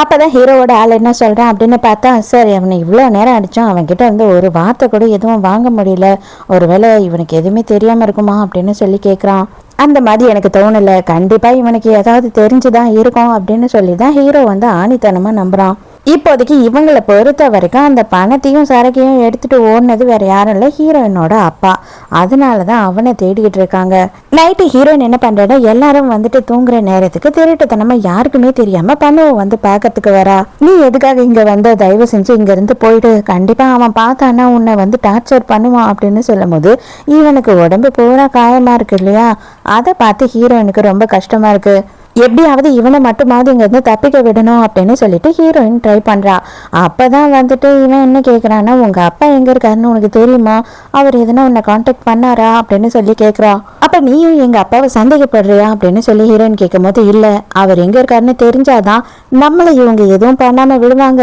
அப்போதான் ஹீரோவோட ஆள் என்ன சொல்கிறான் அப்படின்னு பார்த்தா, சார் அவனை இவ்வளோ நேரம் அடித்தோம், அவன்கிட்ட வந்து ஒரு வார்த்தை கூட எதுவும் வாங்க முடியல, ஒருவேளை இவனுக்கு எதுவுமே தெரியாமல் இருக்குமா அப்படின்னு சொல்லி கேட்குறான். அந்த மாதிரி எனக்கு தோணலை, கண்டிப்பாக இவனுக்கு ஏதாவது தெரிஞ்சுதான் இருக்கும் அப்படின்னு சொல்லி தான் ஹீரோ வந்து ஆணித்தனமாக நம்புகிறான். இப்போதைக்கு இவங்களை பொறுத்த வரைக்கும் அந்த பணத்தையும் சரக்கையும் எடுத்துட்டு ஓடினது வேற யாரும் இல்லை, ஹீரோயினோட அப்பா. அதனால தான் அவனை தேடிக்கிட்டு இருக்காங்க. நைட்டு ஹீரோயின் என்ன பண்றா, எல்லாரும் வந்துட்டு தூங்குற நேரத்துக்கு திருட்டுத்தனமா யாருக்குமே தெரியாம பண்ணுவ வந்து பார்க்கறதுக்கு வரா. நீ எதுக்காக இங்க வந்த, தயவு செஞ்சு இங்க இருந்து போயிடு, கண்டிப்பா அவன் பார்த்தானா உன்னை வந்து டார்ச்சர் பண்ணுவான் அப்படின்னு சொல்லும் போது இவனுக்கு உடம்பு பூரா காயமா இருக்கு இல்லையா, அதை பார்த்து ஹீரோயினுக்கு ரொம்ப கஷ்டமா இருக்கு. எப்படியாவது இவனை மட்டுமாவது இங்கேருந்து தப்பிக்க விடணும் அப்படின்னு சொல்லிட்டு ஹீரோயின் ட்ரை பண்ணுறா. அப்போ தான் வந்துட்டு இவன் என்ன கேட்குறான்னா, உங்கள் அப்பா எங்கே இருக்காருன்னு உனக்கு தெரியுமா, அவர் எதனா உன்னை காண்டாக்ட் பண்ணாரா அப்படின்னு சொல்லி கேட்குறா. அப்போ நீயும் எங்கள் அப்பாவை சந்தேகப்படுறியா அப்படின்னு சொல்லி ஹீரோயின் கேட்கும் போது, இல்லை அவர் எங்கே இருக்காருன்னு தெரிஞ்சாதான் நம்மளை இவங்க எதுவும் பண்ணாமல் விடுவாங்க,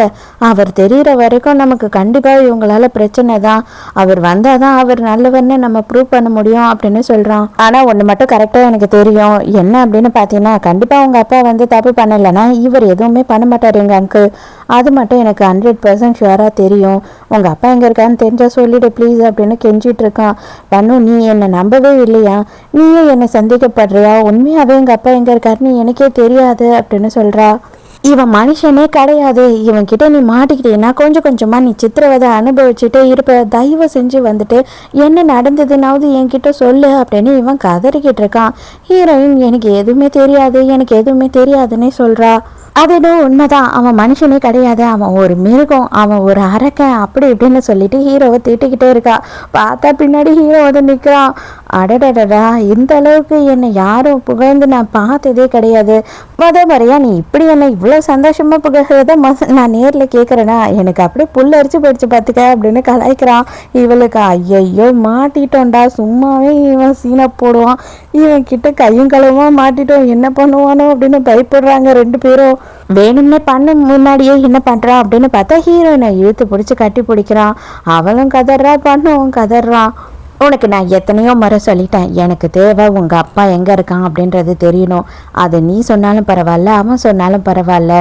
அவர் தெரிகிற வரைக்கும் நமக்கு கண்டிப்பாக இவங்களால பிரச்சனை தான், அவர் வந்தால் தான் அவர் நல்லவர்னு நம்ம ப்ரூவ் பண்ண முடியும் அப்படின்னு சொல்கிறான். ஆனால் ஒன்று மட்டும் கரெக்டாக எனக்கு தெரியும், என்ன அப்படின்னு பார்த்தீங்கன்னா, கண்டிப்பாக உங்கள் அப்பா வந்து தப்பு பண்ணலைன்னா இவர் எதுவுமே பண்ண மாட்டார் எங்கள் அங்கிள், அது மட்டும் எனக்கு 100% ஷுவராக தெரியும், உங்கள் அப்பா எங்கே இருக்கான்னு தெரிஞ்சால் சொல்லிவிடு ப்ளீஸ் அப்படின்னு கெஞ்சிட்டு இருக்கான். பண்ணு, நீ என்னை நம்பவே இல்லையா, நீயும் என்னை சந்தேகப்படுறியா, உண்மையாகவே எங்கள் அப்பா எங்கே இருக்காருன்னு எனக்கே தெரியாது அப்படின்னு சொல்கிறா. இவன் மனுஷனே கிடையாது, இவன் கிட்ட நீ மாட்டிக்கிட்டேன்னா கொஞ்சம் கொஞ்சமா நீ சித்திரவதை அனுபவிச்சுட்டே இருப்ப, தயவு செஞ்சு வந்துட்டு என்ன நடந்ததுனாவது என்கிட்ட சொல்லு அப்படின்னு இவன் கதறிக்கிட்டு இருக்கான். ஹீரோயின் எனக்கு எதுவுமே தெரியாது, எனக்கு எதுவுமே தெரியாதுன்னே சொல்றா. அது ஏதோ உண்மைதான், அவன் மனுஷனே கிடையாது, அவன் ஒரு மிருகம், அவன் ஒரு அரக்கன் அப்படி இப்படின்னு சொல்லிட்டு ஹீரோவை திட்டிக்கிட்டே இருக்கா. பார்த்தா பின்னாடி ஹீரோ வந்து நிற்கிறான். அடடடா, இந்த அளவுக்கு என்னை யாரும் புகழ்ந்து நான் பார்த்ததே கிடையாது, முறையா நீ இப்படி என்னை இவ்வளோ சந்தோஷமா புகழ்கிறத நான் நேரில் கேட்குறேன்னா எனக்கு அப்படியே புல் அரிச்சு போயிடுச்சு பார்த்துக்க அப்படின்னு கலாய்க்கிறான். இவளுக்கு ஐயையோ மாட்டிட்டோண்டா, சும்மாவே இவன் சீனை போடுவான், இவன் கிட்ட கையும் களவுமா மாட்டிட்டோம், என்ன பண்ணுவானோ அப்படின்னு பயப்படுறாங்க ரெண்டு பேரும். வேணும்னே பண்ண முன்னாடியே என்ன பண்ணுறான் அப்படின்னு பார்த்தா ஹீரோயினை இழுத்து பிடிச்சி கட்டி பிடிக்கிறான். அவளும் கதறா, பண்ணுவும் கதறான். உனக்கு நான் எத்தனையோ முறை சொல்லிட்டேன், எனக்கு தேவை உங்கள் அப்பா எங்கே இருக்கான் அப்படின்றது தெரியணும், அது நீ சொன்னாலும் பரவாயில்ல, அவன் சொன்னாலும் பரவாயில்ல,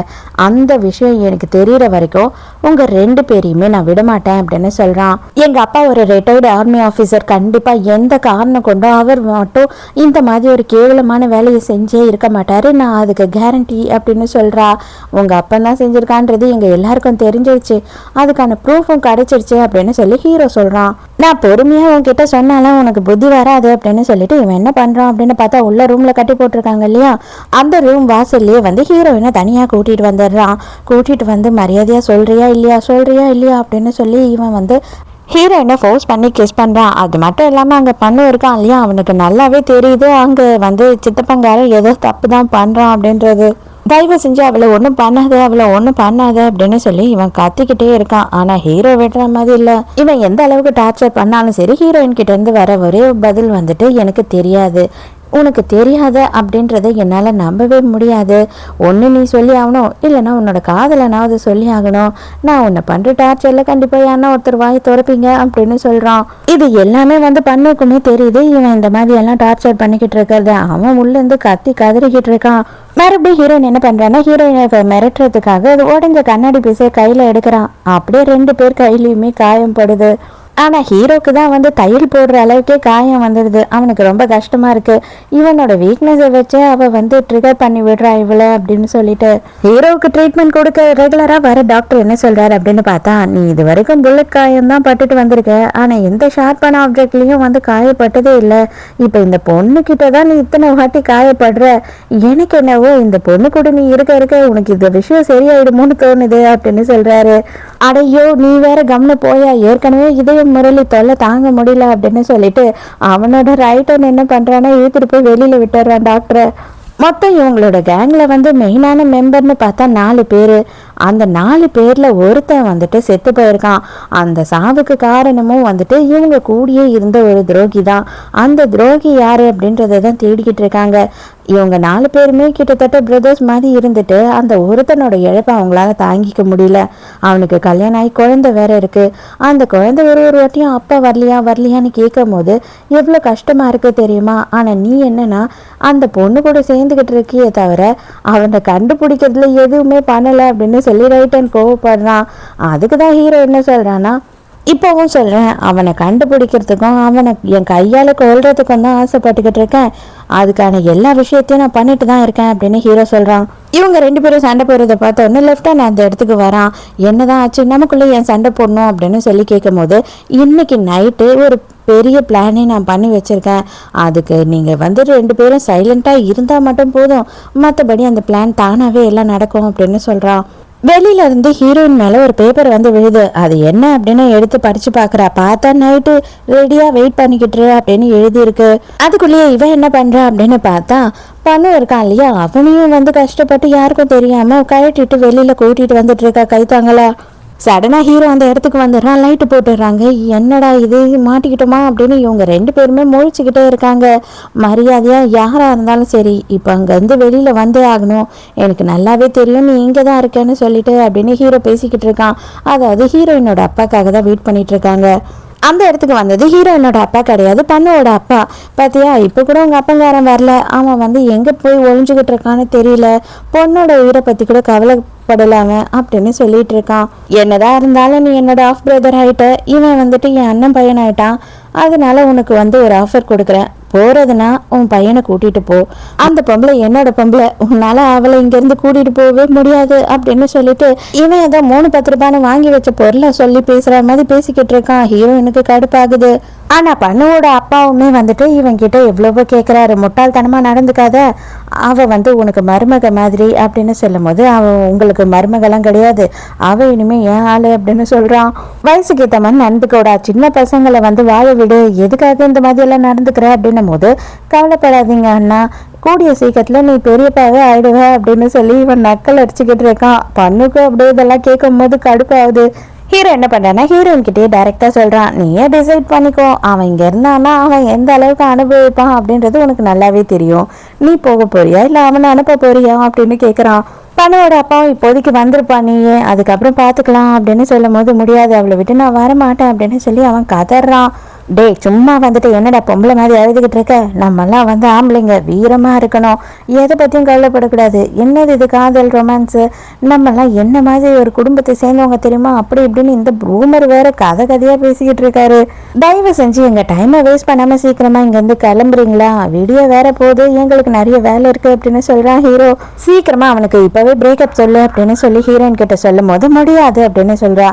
அந்த விஷயம் எனக்கு தெரிகிற வரைக்கும் உங்கள் ரெண்டு பேரையுமே நான் விடமாட்டேன் அப்படின்னு சொல்கிறான். எங்கள் அப்பா ஒரு ரிட்டையர்டு ஆர்மி ஆஃபீஸர், கண்டிப்பாக எந்த காரணம் கொண்டோ அவர் மட்டும் இந்த மாதிரி ஒரு கேவலமான வேலையை செஞ்சே இருக்க மாட்டார், நான் அதுக்கு கேரண்டி அப்படின்னு சொல்கிறா. உங்கள் அப்பா தான் செஞ்சுருக்கான்றது எங்கள் எல்லாருக்கும் தெரிஞ்சிருச்சு, அதுக்கான ப்ரூஃபும் கிடைச்சிருச்சு அப்படின்னு சொல்லி ஹீரோ சொல்கிறான். நான் பொறுமையாக உங்ககிட்ட சொன்னாலும் உனக்கு புத்தி வராது அப்படின்னு சொல்லிட்டு இவன் என்ன பண்ணுறான் அப்படின்னு பார்த்தா உள்ள ரூமில் கட்டி போட்டிருக்காங்க இல்லையா, அந்த ரூம் வாசல்லையே வந்து ஹீரோயினை தனியாக கூட்டிகிட்டு வந்துடுறான். கூட்டிகிட்டு வந்து மரியாதையாக சொல்கிறியா இல்லையா அப்படின்னு சொல்லி இவன் வந்து ஹீரோயினை ஃபோர்ஸ் பண்ணி கிஸ் பண்ணுறான். அது மட்டும் இல்லாமல் அங்கே பண்ணு இருக்கான் இல்லையா, அவனுக்கு நல்லாவே தெரியுது அங்கே வந்து சித்தப்பங்காரன் ஏதோ தப்பு தான் பண்ணுறான் அப்படின்றது. தயவு செஞ்சு அவளை ஒன்றும் பண்ணாத அப்படின்னு சொல்லி இவன் கத்திக்கிட்டே இருக்கான். ஆனால் ஹீரோ விடுற மாதிரி இல்லை. இவன் எந்த அளவுக்கு டார்ச்சர் பண்ணாலும் சரி ஹீரோயின் கிட்ட இருந்து வர ஒரே பதில் வந்துட்டு எனக்கு தெரியாது, உனக்கு தெரியாத அப்படின்றத என்னால் நம்பவே முடியாது, ஒன்று நீ சொல்லி ஆகணும், இல்லைனா உன்னோட காதலனாவது சொல்லி ஆகணும், நான் உன்னை பண்ணுற டார்ச்சரில் கண்டிப்பாக யாருன்னா ஒருத்தர் வாய் திறப்பீங்க அப்படின்னு சொல்கிறான். இது எல்லாமே வந்து பண்ணுக்குமே தெரியுது, இவன் இந்த மாதிரி எல்லாம் டார்ச்சர் பண்ணிக்கிட்டு இருக்கிறத அவன் உள்ளேருந்து கத்தி கதறிக்கிட்டு இருக்கான். மறுபடியும் ஹீரோயின் என்ன பண்ணுறான்னா, ஹீரோயினை மிரட்டுறதுக்காக அது உடஞ்ச கண்ணாடி பீஸை கையில் எடுக்கிறான். அப்படியே ரெண்டு பேர் கையிலையுமே காயம் படுது. ஆனால் ஹீரோக்கு தான் வந்து தையல் போடுற அளவுக்கே காயம் வந்துடுது. அவனுக்கு ரொம்ப கஷ்டமாக இருக்குது. இவனோட வீக்னஸை வச்சு அவள் வந்து ட்ரிகர் பண்ணி விடுறா இவளை அப்படின்னு சொல்லிட்டு ஹீரோவுக்கு ட்ரீட்மெண்ட் கொடுக்க ரெகுலராக வர டாக்டர் என்ன சொல்கிறாரு அப்படின்னு பார்த்தா, நீ இது வரைக்கும் புல்லட் காயம் தான் பட்டுட்டு வந்திருக்க, ஆனால் எந்த ஷார்ப்பான ஆப்ஜெக்ட்லேயும் வந்து காயப்பட்டதே இல்லை, இப்போ இந்த பொண்ணுக்கிட்ட தான் நீ இத்தனை வாட்டி காயப்படுற, எனக்கு என்னவோ இந்த பொண்ணு கூட நீ இருக்க உனக்கு இந்த விஷயம் சரியாயிடுமோன்னு தோணுது அப்படின்னு சொல்கிறாரு. அடையோ நீ வேற கவனம் போயா, ஏற்கனவே இதயம் முரளி தொல்லை தாங்க முடியல அப்படின்னு சொல்லிட்டு அவனோட ரைட்டர் என்ன பண்றான்னா இழுத்துட்டு போய் வெளியில விட்டுறான் டாக்டரை. மொத்தம் இவங்களோட கேங்கில் வந்து மெயினான மெம்பர்னு பார்த்தா 4 பேர். அந்த 4 பேரில் ஒருத்தன் வந்துட்டு செத்து போயிருக்கான். அந்த சாவுக்கு காரணமும் வந்துட்டு இவங்க கூடியே இருந்த ஒரு துரோகி தான். அந்த துரோகி யார் அப்படின்றத தான் தேடிக்கிட்டு இருக்காங்க. இவங்க 4 பேருமே கிட்டத்தட்ட பிரதர்ஸ் மாதிரி இருந்துட்டு அந்த ஒருத்தனோட இழப்பை அவங்களால தாங்கிக்க முடியல. அவனுக்கு கல்யாணம் ஆகி குழந்தை வேற இருக்கு. அந்த குழந்தை ஒரு வாட்டியும் அப்பா வரலையான்னு கேட்கும் போது எவ்வளோ கஷ்டமா இருக்கு தெரியுமா. ஆனால் நீ என்னன்னா அந்த பொண்ணு கூட சேர்ந்துக்கிட்டு இருக்கியே தவிர அவனை கண்டுபிடிக்கிறதுல எதுவுமே பண்ணலை அப்படின்னு சொல்லி ரைட்டன் கோவப்படுறான். அதுக்கு தான் ஹீரோ என்ன சொல்றான்னா, இப்போவும் சொல்கிறேன், அவனை கண்டுபிடிக்கிறதுக்கும் அவனை என் கையால் கொல்றதுக்கும் தான் ஆசைப்பட்டுக்கிட்டு இருக்கேன், அதுக்கான எல்லா விஷயத்தையும் நான் பண்ணிட்டு தான் இருக்கேன் அப்படின்னு ஹீரோ சொல்கிறான். இவங்க 2 பேரும் சண்டை போடுறத பார்த்த உடனே லெஃப்டான் அந்த இடத்துக்கு வரான். என்னதான் ஆச்சு, நமக்குள்ளே ஏன் சண்டை போடணும் அப்படின்னு சொல்லி கேட்கும் போது, இன்னைக்கு நைட்டு ஒரு பெரிய பிளானே நான் பண்ணி வச்சுருக்கேன், அதுக்கு நீங்கள் வந்து 2 பேரும் சைலண்ட்டாக இருந்தால் மட்டும் போதும், மற்றபடி அந்த பிளான் தானாகவே எல்லாம் நடக்கும் அப்படின்னு சொல்கிறான். வெளியில இருந்து ஹீரோயின் மேல ஒரு பேப்பர் வந்து விழுது. அது என்ன அப்படின்னு எடுத்து படிச்சு பாக்குறா. பார்த்தா நைட்டு ரெடியா வெயிட் பண்ணிக்கிட்டு அப்படின்னு எழுதி இருக்கு. அதுக்குள்ளேயே இவன் என்ன பண்றா அப்படின்னு பார்த்தா பண்ணு இருக்கான் இல்லையா, அவனையும் வந்து கஷ்டப்பட்டு யாருக்கும் தெரியாம கழட்டிட்டு வெளியில கூட்டிட்டு வந்துட்டு இருக்கா கைத்தாங்களா. சடனா ஹீரோ அந்த இடத்துக்கு வந்துடுறான். லைட்டு போட்டுடுறாங்க. என்னடா இது, மாட்டிக்கிட்டோமா அப்படின்னு இவங்க 2 பேருமே முழிச்சுக்கிட்டே இருக்காங்க. மரியாதையா யாரா இருந்தாலும் சரி, இப்போ அங்கேருந்து வெளியில வந்தே ஆகணும், எனக்கு நல்லாவே தெரியும் நீ இங்கே தான் இருக்கேன்னு சொல்லிட்டு அப்படின்னு ஹீரோ பேசிக்கிட்டு இருக்கான். அதாவது ஹீரோயினோட அப்பாக்காக தான் வெயிட் பண்ணிட்டு இருக்காங்க. அந்த இடத்துக்கு வந்தது ஹீரோயினோட அப்பா கிடையாது, பண்ணுவோட அப்பா. பார்த்தியா, இப்போ கூட உங்கள் அப்பங்காரன் வரல, அவன் வந்து எங்கே போய் ஒழிஞ்சுக்கிட்டு இருக்கான்னு தெரியல, பொண்ணோட உயிரை பற்றி கூட கவலைப்படலாம அப்படின்னு சொல்லிட்டு இருக்கான். என்னதான் இருந்தாலும் நீ என்னோட ஆஃப் பிரதர் ஆகிட்ட, இவன் வந்துட்டு என் அண்ணன் பையன் ஆகிட்டான், அதனால உனக்கு வந்து ஒரு ஆஃபர் கொடுக்குறேன், போறதுன்னா உன் பையனை கூட்டிட்டு போ, அந்த பொம்பளை என்னோட பொம்பளை, உன்னால அவளை இங்கிருந்து கூட்டிட்டு போகவே முடியாது அப்படின்னு சொல்லிட்டு இவன் ஏதோ 3-10 ரூபான்னு வாங்கி வச்ச பொருளை சொல்லி பேசுற மாதிரி பேசிக்கிட்டு இருக்கான். ஹீரோயினுக்கு கடுப்பாகுது. ஆனா பண்ணுவோட அப்பாவுமே வந்துட்டு இவன் கிட்ட எவ்வளவோ கேட்கிறாரு, முட்டாள்தனமா நடந்துக்காத, அவ வந்து உனக்கு மருமக மாதிரி அப்படின்னு சொல்லும் போது அவன் உங்களுக்கு மருமகெல்லாம் கிடையாது, அவ இனிமே ஏன் ஆளு அப்படின்னு சொல்றான். வயசுக்கு ஏற்ற மாதிரி நடந்துக்கோடா, சின்ன பசங்களை வந்து வாழ விடு, எதுக்காக இந்த மாதிரி எல்லாம் நடந்துக்கிற அப்படின்னும் போது கவலைப்படாதீங்க அண்ணா, கூடிய சீக்கிரத்துல நீ பெரியப்பாவே ஆயிடுவ அப்படின்னு சொல்லி இவன் நக்கல் அடிச்சுக்கிட்டு இருக்கான். பண்ணுக்கு அப்படியே இதெல்லாம் கேட்கும் போது கடுப்பாகுது. ஹீரோ என்ன பண்றான்னா ஹீரோயின் கிட்டே டைரக்டா சொல்றான், நீயே டிசைட் பண்ணிக்கோ, அவன் இங்க இருந்தானா அவன் எந்த அளவுக்கு அனுபவிப்பான் அப்படின்றது உனக்கு நல்லாவே தெரியும், நீ போக போறியா இல்ல அவனை அனுப்ப போறியா அப்படின்னு கேக்குறான். பண்ணுவோட அப்பாவும் இப்போதைக்கு வந்திருப்பா, நீயே அதுக்கப்புறம் பாத்துக்கலாம் அப்படின்னு சொல்லும் போது முடியாது, அவளை விட்டு நான் வரமாட்டேன் அப்படின்னு சொல்லி அவன் கதறான். டே சும்மா வந்துட்டு என்னடா பொம்பளை மாதிரி அழுதுகிட்டு இருக்க, நம்மெல்லாம் வந்து ஆம்பளைங்க வீரமா இருக்கணும், எதை பத்தியும் கவலைப்படக்கூடாது, என்னது இது காதல் ரொமான்ஸு, நம்மெல்லாம் என்ன மாதிரி ஒரு குடும்பத்தை சேர்ந்தவங்க தெரியுமா அப்படி இப்படின்னு இந்த ப்ரூமர் வேற கதையா பேசிக்கிட்டு இருக்காரு. தயவு செஞ்சு எங்க டைமை வேஸ்ட் பண்ணாம சீக்கிரமா இங்க இருந்து கிளம்புறீங்களா, வீடியோ வேற போகுது, எங்களுக்கு நிறைய வேலை இருக்கு அப்படின்னு சொல்றான் ஹீரோ. சீக்கிரமா அவனுக்கு இப்பவே பிரேக்கப் சொல்லு அப்படின்னு சொல்லி ஹீரோயின் கிட்ட சொல்லும் போது முடியாது அப்படின்னு சொல்றா.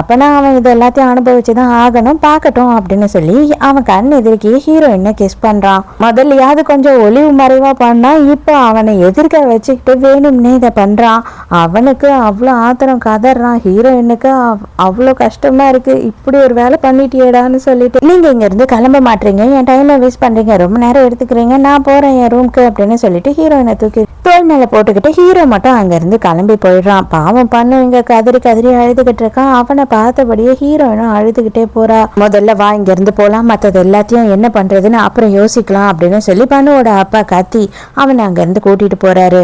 அப்பனா அவன் இது எல்லாத்தையும் அனுபவிச்சுதான் ஆகணும், பார்க்கட்டும் அப்படின்னு சொல்லி அவன் கண் எதிர்க்கே ஹீரோயினை கிஸ் பண்றான். முதல்லையாவது கொஞ்சம் ஒளிவு மறைவா பண்ணா, இப்போ அவனை எதிர்க்க வச்சுக்கிட்டு வேணும்னே இதை பண்றான். அவனுக்கு அவ்வளோ ஆத்திரம், கதறான். ஹீரோயினுக்கு அவ்வளோ கஷ்டமா இருக்கு, இப்படி ஒரு வேலை பண்ணிட்டியேடான்னு சொல்லிட்டு, நீங்க இங்க இருந்து கிளம்ப மாட்டீங்க, என் டைமை வேஸ்ட் பண்றீங்க, ரொம்ப நேரம் எடுத்துக்கிறீங்க, நான் போறேன் என் ரூம்க்கு அப்படின்னு சொல்லிட்டு ஹீரோயினை தூக்கி தோல் மேல போட்டுக்கிட்டு ஹீரோ மட்டும் அங்க இருந்து கிளம்பி போயிடுறான். பாவம் பண்ணு இங்க கதறி அழுதுகிட்டு இருக்கான். அவனை பார்த்தபடியே ஹீரோயினும் அழுதுகிட்டே போறா. முதல்ல வா இங்க இருந்து போலாம், மற்றது எல்லாத்தையும் என்ன பண்றதுன்னு அப்புறம் யோசிக்கலாம் அப்படின்னு சொல்லி பண்ணுவோட அப்பா கத்தி அவனை அங்க இருந்து கூட்டிட்டு போறாரு.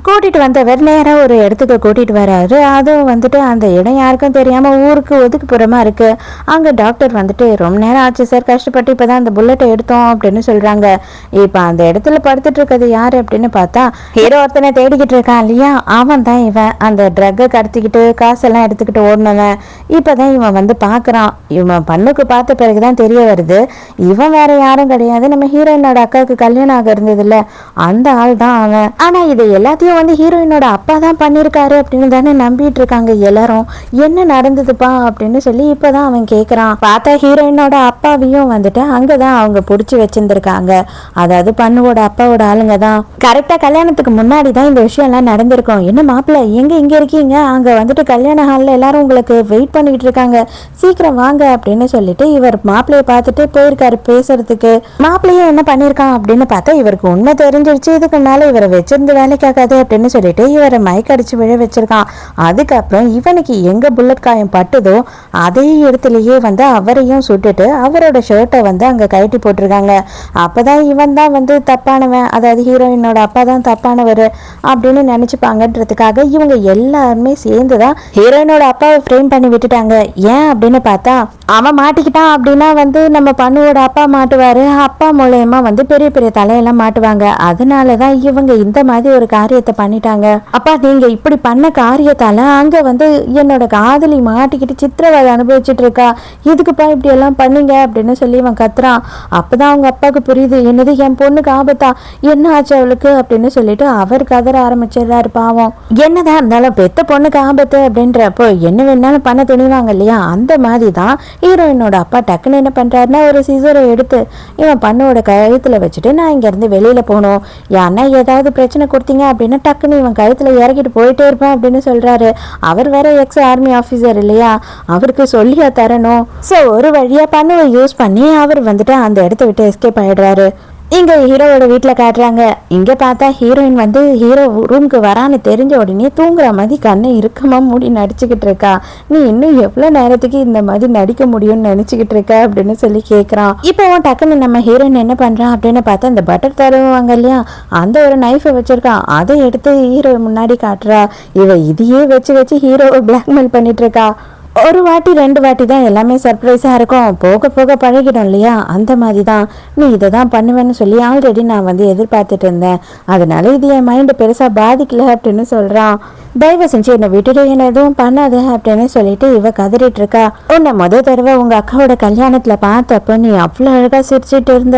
கூட்டிட்டு வந்தவர் நேரம் ஒரு இடத்துக்கு கூட்டிட்டு வராரு. அதுவும் வந்துட்டு அந்த இடம் யாருக்கும் தெரியாம ஊருக்கு ஒதுக்குப்புறமா இருக்கு. அங்க டாக்டர் வந்துட்டு ரொம்ப நேரம் ஆச்சு சார், கஷ்டப்பட்டு இப்பதான் அந்த புல்லட்டை எடுத்தோம் அப்படின்னு சொல்றாங்க. இப்ப அந்த இடத்துல படுத்துட்டு இருக்கிறது யாரு அப்படின்னு பார்த்தா ஹீரோ ஒருத்தனை தேடிக்கிட்டு இருக்கான் இல்லையா, அவன் தான் இவன். அந்த ட்ரக்கை கடத்திக்கிட்டு காசெல்லாம் எடுத்துக்கிட்டு ஓடினவன். இப்பதான் இவன் வந்து பாக்குறான். இவன் பண்ணுக்கு பார்த்த பிறகுதான் தெரிய வருது, இவன் வேற யாரும் கிடையாது, நம்ம ஹீரோயினோட அக்காவுக்கு கல்யாணம் ஆக இருந்தது இல்ல, அந்த ஆள் தான் அவன். ஆனா இது எல்லாத்தையும் வந்து ஹீரோயினோட அப்பா தான் பண்ணிருக்காரு அப்படின்னு தானே நம்பிட்டு இருக்காங்க எல்லாரும். என்ன நடந்ததுப்பா அப்படின்னு சொல்லி இப்பதான் அவன் கேக்குறான். பார்த்தா ஹீரோயினோட அப்பாவையும் வந்துட்டு அங்கதான் அவங்க புடிச்சு வச்சிருந்திருக்காங்க. அதாவது பண்ணுவோட அப்பாவோட ஆளுங்க தான். கரெக்டா கல்யாணத்துக்கு முன்னாடி தான் இந்த விஷயம் எல்லாம் நடந்திருக்கும். என்ன மாப்பிள்ள இங்க இருக்கீங்க, அங்க வந்துட்டு கல்யாண ஹால்ல எல்லாரும் உங்களுக்கு வெயிட் பண்ணிட்டு இருக்காங்க, சீக்கிரம் வாங்க அப்படின்னு சொல்லிட்டு இவர் மாப்பிள்ளைய பார்த்துட்டு போயிருக்காரு பேசுறதுக்கு. மாப்பிள்ளையும் என்ன பண்ணிருக்கான் அப்படின்னு பார்த்தா இவருக்கு உண்மை தெரிஞ்சிருச்சு, இதுக்கு மேல இவரை வச்சிருந்து வேலைக்காகாது அப்படின்னு சொல்லிட்டு இவரை மயக்கடிச்சு விழ வச்சிருக்கான். அதுக்கப்புறம் இவனுக்கு எங்க புல்லட் காயம் பட்டுதோ அதே இடத்துலயே வந்து அவரையும் சுட்டுட்டு அவரோட ஷர்ட்டை வந்து அங்க கழட்டி போட்டிருக்காங்க. அப்பதான் இவன் தான் வந்து தப்பானவன், அதாவது ஹீரோயினோட அப்பா தான் தப்பானவர் அப்படின்னு நினைச்சுப்பாங்கன்றதுக்காக இவங்க எல்லாருமே சேர்ந்துதான் ஹீரோயினோட அப்பாவை ஃப்ரேம் பண்ணி விட்டுட்டாங்க. ஏன் அப்படின்னு பார்த்தா அவன் மாட்டிக்கிட்டான் அப்படின்னா வந்து நம்ம பண்ணுவோட அப்பா மாட்டுவாரு, அப்பா மூலயமா வந்து பெரிய பெரிய தலையெல்லாம் மாட்டுவாங்க. அதனாலதான் இவங்க இந்த மாதிரி ஒரு காரியத்தை பண்ணிட்டாங்க. அப்பா நீங்க இப்படி பண்ண காரியத்தால அங்க வந்து என்னோட காதலி மாட்டிக்கிட்டு சித்திரவதை அனுபவிச்சுட்டு இருக்கா, இதுக்குப்பா இப்படி எல்லாம் பண்ணீங்க அப்படின்னு சொல்லி இவன் கத்துறான். அப்பதான் அவங்க அப்பாவுக்கு புரியுது, என்னது என் பொண்ணுக்கு ஆபத்தா, என்ன ஆச்சு அவளுக்கு அப்படின்னு சொல்லிட்டு அவர் கதற ஆரம்பிச்சிடுறாரு. பாவம், என்னதான் இருந்தாலும் பெத்த பொண்ணுக்கு ஆபத்து அப்படின்றப்போ என்ன வேணாலும் பண்ண துணிவாங்க இல்லையா, அந்த மாதிரி தான் ஹீரோயினோட அப்பா டக்குன்னு என்ன பண்றாருன்னா ஒரு சிசரை எடுத்து இவன் பண்ணோட கழுத்துல வச்சுட்டு, நான் இங்க இருந்து வெளியில போகணும், யாருன்னா ஏதாவது பிரச்சனை கொடுத்தீங்க அப்படின்னு கண்ணை டக்குன்னு இவன் கழுத்துல இறக்கிட்டு போயிட்டே இருப்பான் அப்படின்னு சொல்றாரு. அவர் வேற எக்ஸ் ஆர்மி ஆஃபீஸர் இல்லையா, அவருக்கு சொல்லியா தரணும். ஸோ ஒரு வழியா பண்ணுவை யூஸ் பண்ணி அவர் வந்துட்டு அந்த இடத்த விட்டு எஸ்கேப் ஆயிடுறாரு. இங்க ஹீரோவோட வீட்டில் காட்டுறாங்க. இங்க பார்த்தா ஹீரோயின் வந்து ஹீரோ ரூமுக்கு வரான்னு தெரிஞ்ச உடனே தூங்குற மாதிரி கண்ணை இறுக்கமா மூடி நடிச்சுக்கிட்டு இருக்கா. நீ இன்னும் எவ்வளவு நேரத்துக்கு இந்த மாதிரி நடிக்க முடியும்னு நினைச்சுக்கிட்டு இருக்க அப்படின்னு சொல்லி கேட்கறான். இப்போ டக்குன்னு நம்ம ஹீரோயின் என்ன பண்றான் அப்படின்னு பார்த்தா இந்த பட்டர் தருவாங்க இல்லையா, அந்த ஒரு நைஃபை வச்சிருக்கான். அதை எடுத்து ஹீரோ முன்னாடி காட்டுறா. இவ இதையே வச்சு வச்சு ஹீரோவை பிளாக்மெயில் பண்ணிட்டு இருக்கா. ஒரு வாட்டி 2 வாட்டி தான் எல்லாமே சர்ப்ரைஸாக இருக்கும், போக போக பழகிடும் இல்லையா, அந்த மாதிரி தான். நீ இதை தான் பண்ணுவேன்னு சொல்லி ஆல்ரெடி நான் வந்து எதிர்பார்த்துட்டு இருந்தேன், அதனால இது என் மைண்டு பெருசாக பாதிக்கல அப்படின்னு சொல்கிறான். தயவு செஞ்சு என்னை விட்டுட்டு என்ன எதுவும் பண்ணாது அப்படின்னு சொல்லிட்டு இவ கதறிட்டு இருக்கா. உன்னை தடவை உங்கள் அக்காவோட கல்யாணத்தில் பார்த்தப்போ நீ அவ்வளோ அழகாக சிரிச்சிட்டு இருந்த,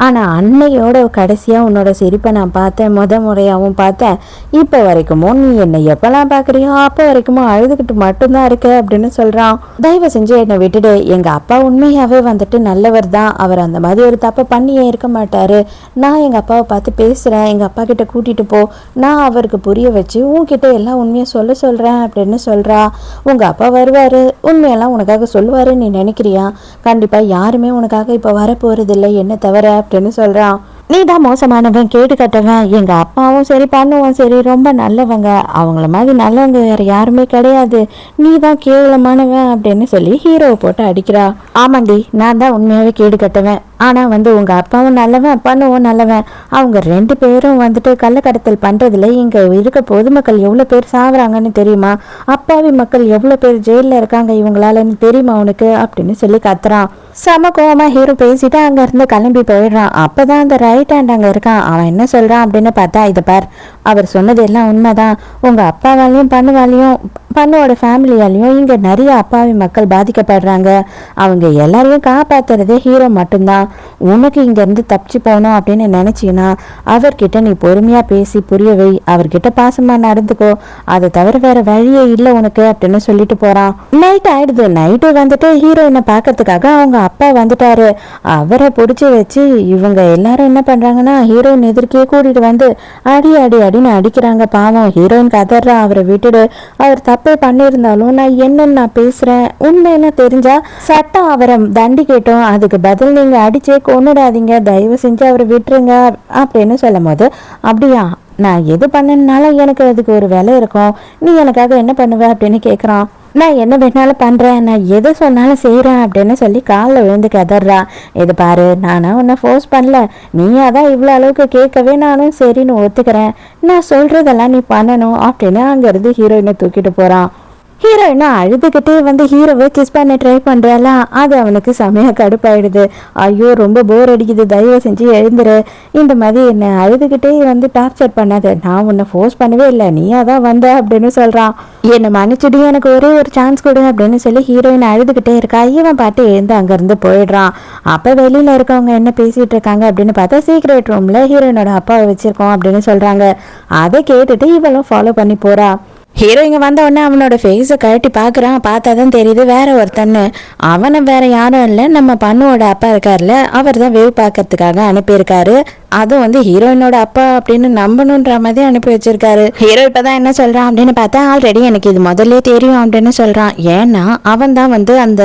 ஆனால் அன்னையோட கடைசியாக உன்னோட சிரிப்பை நான் பார்த்தேன், முறையாகவும் பார்த்தேன். இப்போ வரைக்குமோ நீ என்னை எப்போல்லாம் பார்க்குறியோ அப்போ வரைக்குமோ அழுதுகிட்டு மட்டும்தான் இருக்க அப்படின்னு சொல்றான். தயவு செஞ்சு என்னை விட்டுடு, எங்க அப்பா உண்மையாவே வந்துட்டு நல்லவர் தான், அவர் அந்த மாதிரி ஒரு தப்பை பண்ணியே இருக்க மாட்டாரு. நான் எங்க அப்பாவை பார்த்து பேசுறேன், எங்க அப்பா கிட்ட கூட்டிட்டு போ, நான் அவருக்கு புரிய வச்சு உன்கிட்ட எல்லாம் உண்மையை சொல்றேன் அப்படின்னு சொல்றா. உங்க அப்பா வருவாரு, உண்மையெல்லாம் உனக்காக சொல்லுவாரு நீ நினைக்கிறியா? கண்டிப்பா யாருமே உனக்காக இப்ப வர போறது இல்லை என்ன தவிர அப்படின்னு சொல்றான். நீ தான் மோசமானவன், கேட்டு கட்டவன், எங்க அப்பாவும் சரி பண்ணுவோம் சரி ரொம்ப நல்லவங்க, அவங்கள மாதிரி நல்லவங்க வேற யாருமே கிடையாது, நீ தான் கேவலமானவன் அப்படின்னு சொல்லி ஹீரோவை போட்டு அடிக்கிறா. ஆமாண்டி, நான் தான் உண்மையாவே கேடு கட்டவன், ஆனா வந்து உங்க அப்பாவும் நல்லவன் பண்ணுவோம் நல்லவன், அவங்க 2 பேரும் வந்துட்டு கள்ளக்கடத்தல் பண்றதுல இங்க இருக்க பொதுமக்கள் எவ்வளவு பேர் சாகுறாங்கன்னு தெரியுமா, அப்பாவி மக்கள் எவ்வளவு பேர் ஜெயில இருக்காங்க இவங்களாலன்னு தெரியுமா உனக்கு அப்படின்னு சொல்லி கத்துறான். சம கோவமா ஹீரோ பேசிட்டு அங்க இருந்து கிளம்பி போயிடுறான். அப்பதான் அந்த ரைட் ஹேண்ட் அங்க இருக்கான். அவன் என்ன சொல்றான் அப்படின்னு பார்த்தா, இதை பார், அவர் சொன்னது எல்லாம் உண்மைதான், உங்க அப்பாவாலையும் பண்ணுவோட ஃபேமிலியாலையும் இங்க நிறைய அப்பாவி மக்கள் பாதிக்கப்படுறாங்க, அவங்க எல்லாரையும் காப்பாத்துறதே ஹீரோ மட்டும்தான். உனக்கு இங்க இருந்து தப்பிச்சு போகணும் அப்படின்னு நினைச்சீங்கன்னா அவர்கிட்ட நீ பொறுமையா பேசி புரிய வை, அவர்கிட்ட பாசமா நடந்துக்கோ, அதை தவிர வேற வழியே இல்லை உனக்கு அப்படின்னு சொல்லிட்டு போறான். நைட் ஆயிடுது. நைட்டு வந்துட்டு ஹீரோயினை பாக்கிறதுக்காக அவங்க அப்பா வந்துட்டாரு. அவரை பிடிச்சி வச்சு இவங்க எல்லாரும் என்ன பண்றாங்கன்னா ஹீரோயின் எதிர்க்கே கூட்டிட்டு வந்து அடின்னு அடிக்கிறாங்க. பாவம் ஹீரோயின் கதறா, அவரை விட்டுடு, அவர் தப்பே பண்ணியிருந்தாலும் நான் என்னன்னு நான் பேசுறேன், உண்மைன்னு தெரிஞ்சா சட்டம் அவரை தண்டி கேட்டோம், அதுக்கு பதில் நீங்க அடிச்சே கொன்னுடாதீங்க, தயவு செஞ்சு அவரை விட்டுருங்க அப்படின்னு சொல்லும் போது, அப்படியா நான் எது பண்ணனாலும் எனக்கு அதுக்கு ஒரு விலை இருக்கும், நீ எனக்காக என்ன பண்ணுவ அப்படின்னு கேட்குறான். நான் என்ன வேணாலும் பண்ணுறேன், நான் எது சொன்னாலும் செய்கிறேன் அப்படின்னு சொல்லி காலில் விழுந்து கதறா. இது பாரு, நானா உன்னை ஃபோர்ஸ் பண்ணல, நீயா தான் இவ்வளோ அளவுக்கு கேட்கவே நானும் சரின்னு ஒத்துக்கிறேன், நான் சொல்கிறதெல்லாம் நீ பண்ணணும் அப்படின்னு அங்கேருந்து ஹீரோயினை தூக்கிட்டு போகிறான். ஹீரோயினா அழுதுகிட்டே வந்து ஹீரோவை கிஸ் பண்ண ட்ரை பண்றாளா, அது அவனுக்கு செமையா கடுப்பாயிடுது. ஐயோ ரொம்ப போர் அடிக்குது, தயவு செஞ்சு எழுந்துரு, இந்த மாதிரி என்னை அழுதுகிட்டே வந்து டார்ச்சர் பண்ணாத, நான் உன்னை ஃபோர்ஸ் பண்ணவே இல்லை, நீயா தான் வந்த அப்படின்னு சொல்றான். என்னை மன்னிச்சுடு, எனக்கு ஒரே ஒரு சான்ஸ் கொடு அப்படின்னு சொல்லி ஹீரோயின் அழுதுகிட்டே இருக்கா. இவன் பாட்டு எழுந்து அங்கிருந்து போயிடுறான். அப்ப வெளியில இருக்கவங்க என்ன பேசிட்டு இருக்காங்க அப்படின்னு பார்த்தா, சீக்ரெட் ரூம்ல ஹீரோயினோட அப்பாவை வச்சிருக்கோம் அப்படின்னு சொல்றாங்க. அதை கேட்டுட்டு இவளும் ஃபாலோ பண்ணி போறா. ஹீரோ இங்கே வந்த உடனே அவனோட ஃபேஸை கழட்டி பார்க்குறான். பார்த்தா தான் தெரியுது வேற ஒருத்தன்னு. அவனை வேற யாரும் இல்லை, நம்ம பண்ணுவோட அப்பா இருக்கார்ல, அவர் தான் வேவ் பார்க்கறதுக்காக அனுப்பியிருக்காரு. அதுவும் வந்து ஹீரோயினோட அப்பா அப்படின்னு நம்பணுன்ற மாதிரி அனுப்பி வச்சிருக்காரு. ஹீரோ இப்பதான் என்ன சொல்றான் அப்படின்னு பார்த்தா, ஆல்ரெடி எனக்கு இது முதல்ல தெரியும் அப்படின்னு சொல்றான். ஏன்னா அவன் தான் வந்து அந்த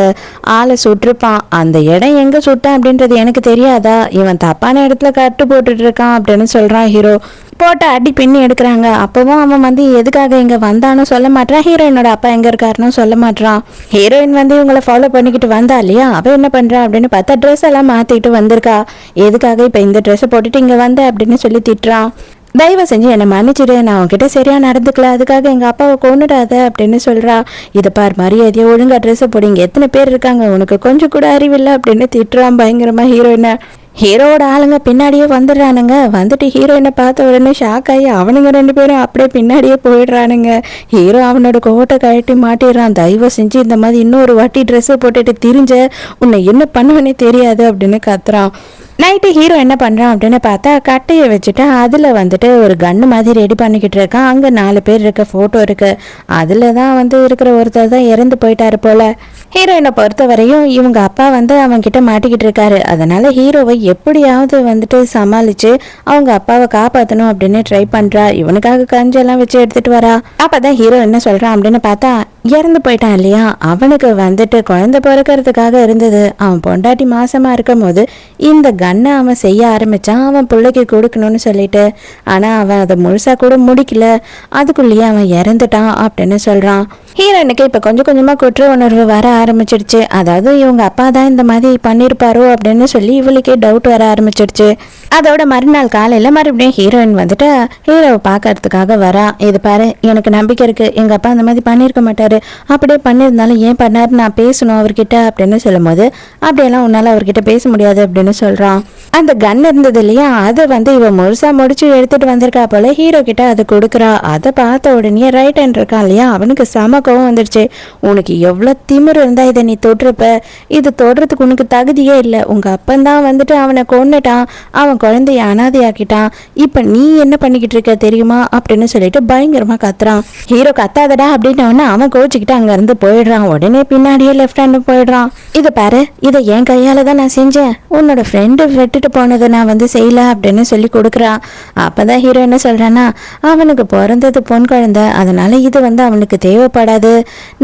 ஆளை சுட்டிருப்பான், அந்த இடம் எங்க சுட்டான் அப்படின்றது எனக்கு தெரியாதா, இவன் தப்பான இடத்துல கட்டு போட்டுட்டு இருக்கான் அப்படின்னு சொல்றான். ஹீரோ போட்டு அடி பின்னி எடுக்கிறாங்க. அப்பவும் அவன் வந்து எதுக்காக இங்க வந்தானோ சொல்ல மாட்டான், ஹீரோயினோட அப்பா எங்க இருக்காருன்னு சொல்ல மாட்டான். ஹீரோயின் வந்து இவங்களை ஃபாலோ பண்ணிக்கிட்டு வந்தா இல்லையா, அவ என்ன பண்றா அப்படின்னு பார்த்தா ட்ரெஸ் எல்லாம் மாத்திட்டு வந்திருக்கா. எதுக்காக இப்ப இந்த ட்ரெஸ்ஸை போட்டுட்டு இங்க வந்த அப்படின்னு சொல்லி திட்டுறான். தயவு செஞ்சு என்னை மன்னிச்சிடு, நான் அவன்கிட்ட சரியா நடந்துக்கல, அதுக்காக எங்க அப்பாவை கொண்டுடாத அப்படின்னு சொல்றா. இதை பார், மரியாதையை ஒழுங்கா ட்ரெஸ்ஸை போடுங்க, எத்தனை பேர் இருக்காங்க, உனக்கு கொஞ்சம் கூட அறிவில்லை அப்படின்னு திட்டுறான் பயங்கரமா ஹீரோயினை. ஹீரோவோட ஆளுங்க பின்னாடியே வந்துடுறானுங்க. வந்துட்டு ஹீரோயினை பார்த்த உடனே ஷாக் ஆகி அவனுங்க 2 பேரும் அப்படியே பின்னாடியே போயிடுறானுங்க. ஹீரோ அவனோட கோட்டை கழட்டி மாட்டிடுறான். தயவு செஞ்சு இந்த மாதிரி இன்னொரு வாட்டி ட்ரெஸ்ஸை போட்டுட்டு திரிஞ்ச உன்னை என்ன பண்ணுவேனே தெரியாது அப்படின்னு கத்துறான். நைட்டு ஹீரோ என்ன பண்றான் அப்படின்னு பார்த்தா கட்டையை வச்சுட்டு அதுல வந்துட்டு ஒரு கன்னு மாதிரி ரெடி பண்ணிக்கிட்டு இருக்கான். அங்க 4 பேர் இருக்க போட்டோ இருக்கு. அதுலதான் இருக்கிற ஒருத்தர் தான் இறந்து போயிட்டாரு போல. ஹீரோயினை பொறுத்த வரையும் இவங்க அப்பா அவன் கிட்ட மாட்டிக்கிட்டு இருக்காரு. அதனால ஹீரோவை எப்படியாவது சமாளிச்சு அவங்க அப்பாவை காப்பாற்றணும் அப்படின்னு ட்ரை பண்றா. இவனுக்காக கஞ்செல்லாம் வச்சு எடுத்துட்டு வரா. அப்பதான் ஹீரோ என்ன சொல்றான் அப்படின்னு பார்த்தா, இறந்து போயிட்டான் இல்லையா, அவனுக்கு குழந்தை பிறக்கிறதுக்காக இருந்தது. அவன் பொண்டாட்டி மாசமா இருக்கும் போது இந்த கன்னை அவன் செய்ய ஆரம்பிச்சான், அவன் பிள்ளைக்கு கொடுக்கணும்னு சொல்லிட்டு. ஆனா அவன் அதை முழுசா கூட முடிக்கல, அதுக்குள்ளேயே அவன் இறந்துட்டான் அப்படின்னு சொல்றான். ஹீரோயினுக்கு இப்ப கொஞ்சம் கொஞ்சமா குற்ற உணர்வு வர ஆரம்பிச்சிடுச்சு. அதாவது இவங்க அப்பா தான் இந்த மாதிரி பண்ணிருப்பாரோ அப்படின்னு சொல்லி இவளுக்கே டவுட் வர ஆரம்பிச்சிடுச்சு. அதோட மறுநாள் காலையில மறுபடியும் ஹீரோயின் ஹீரோவை பாக்கிறதுக்காக வரா. இது பாரு, எனக்கு நம்பிக்கை இருக்கு, எங்க அப்பா அந்த மாதிரி பண்ணிருக்க மாட்டாரு, அப்படியே பண்ணியிருந்தாலும் ஏன் பண்ணாரு, நான் பேசணும் அவர்கிட்ட அப்படின்னு சொல்லும் போது, அப்படியெல்லாம் உன்னால அவர்கிட்ட பேச முடியாது அப்படின்னு சொல்றான். அந்த கன் இருந்தது இல்லையா, அதை இவ முழுசா முடிச்சு எடுத்துட்டு வந்திருக்கா போல. ஹீரோ கிட்ட அதை கொடுக்குறா. அதை பார்த்த உடனே ரைட் ஹேண்ட் இருக்கான் இல்லையா, அவனுக்கு செம கோவம் வந்துடுச்சு. உனக்கு எவ்வளவு திமிரு இருந்தா இதை நீ தொடுறப்ப, இது தொடுறதுக்கு உனக்கு தகுதியே இல்லை. உங்க அப்பந்தான் அவனை கொன்னுட்டான், அவன் குழந்தைய அனாதையாக்கிட்டான், இப்ப நீ என்ன பண்ணிக்கிட்டு இருக்க தெரியுமா அப்படின்னு சொல்லிட்டு பயங்கரமா கத்துறான். ஹீரோ கத்தாதடா அப்படின்னு அவன் கோச்சுக்கிட்டு அங்க இருந்து போயிடுறான். உடனே பின்னாடியே லெஃப்ட் ஹேண்டு போயிடுறான். இதை பாரு, இதை என் கையால தான் நான் செஞ்சேன், உன்னோட ஃப்ரெண்டு விட்டுட்டு போனதை நான் செய்யல அப்படின்னு சொல்லி கொடுக்குறான். அப்பதான் ஹீரோ என்ன சொல்றான்னா, அவனுக்கு பிறந்தது பொன் குழந்தை, அதனால இது அவனுக்கு தேவைப்படாது,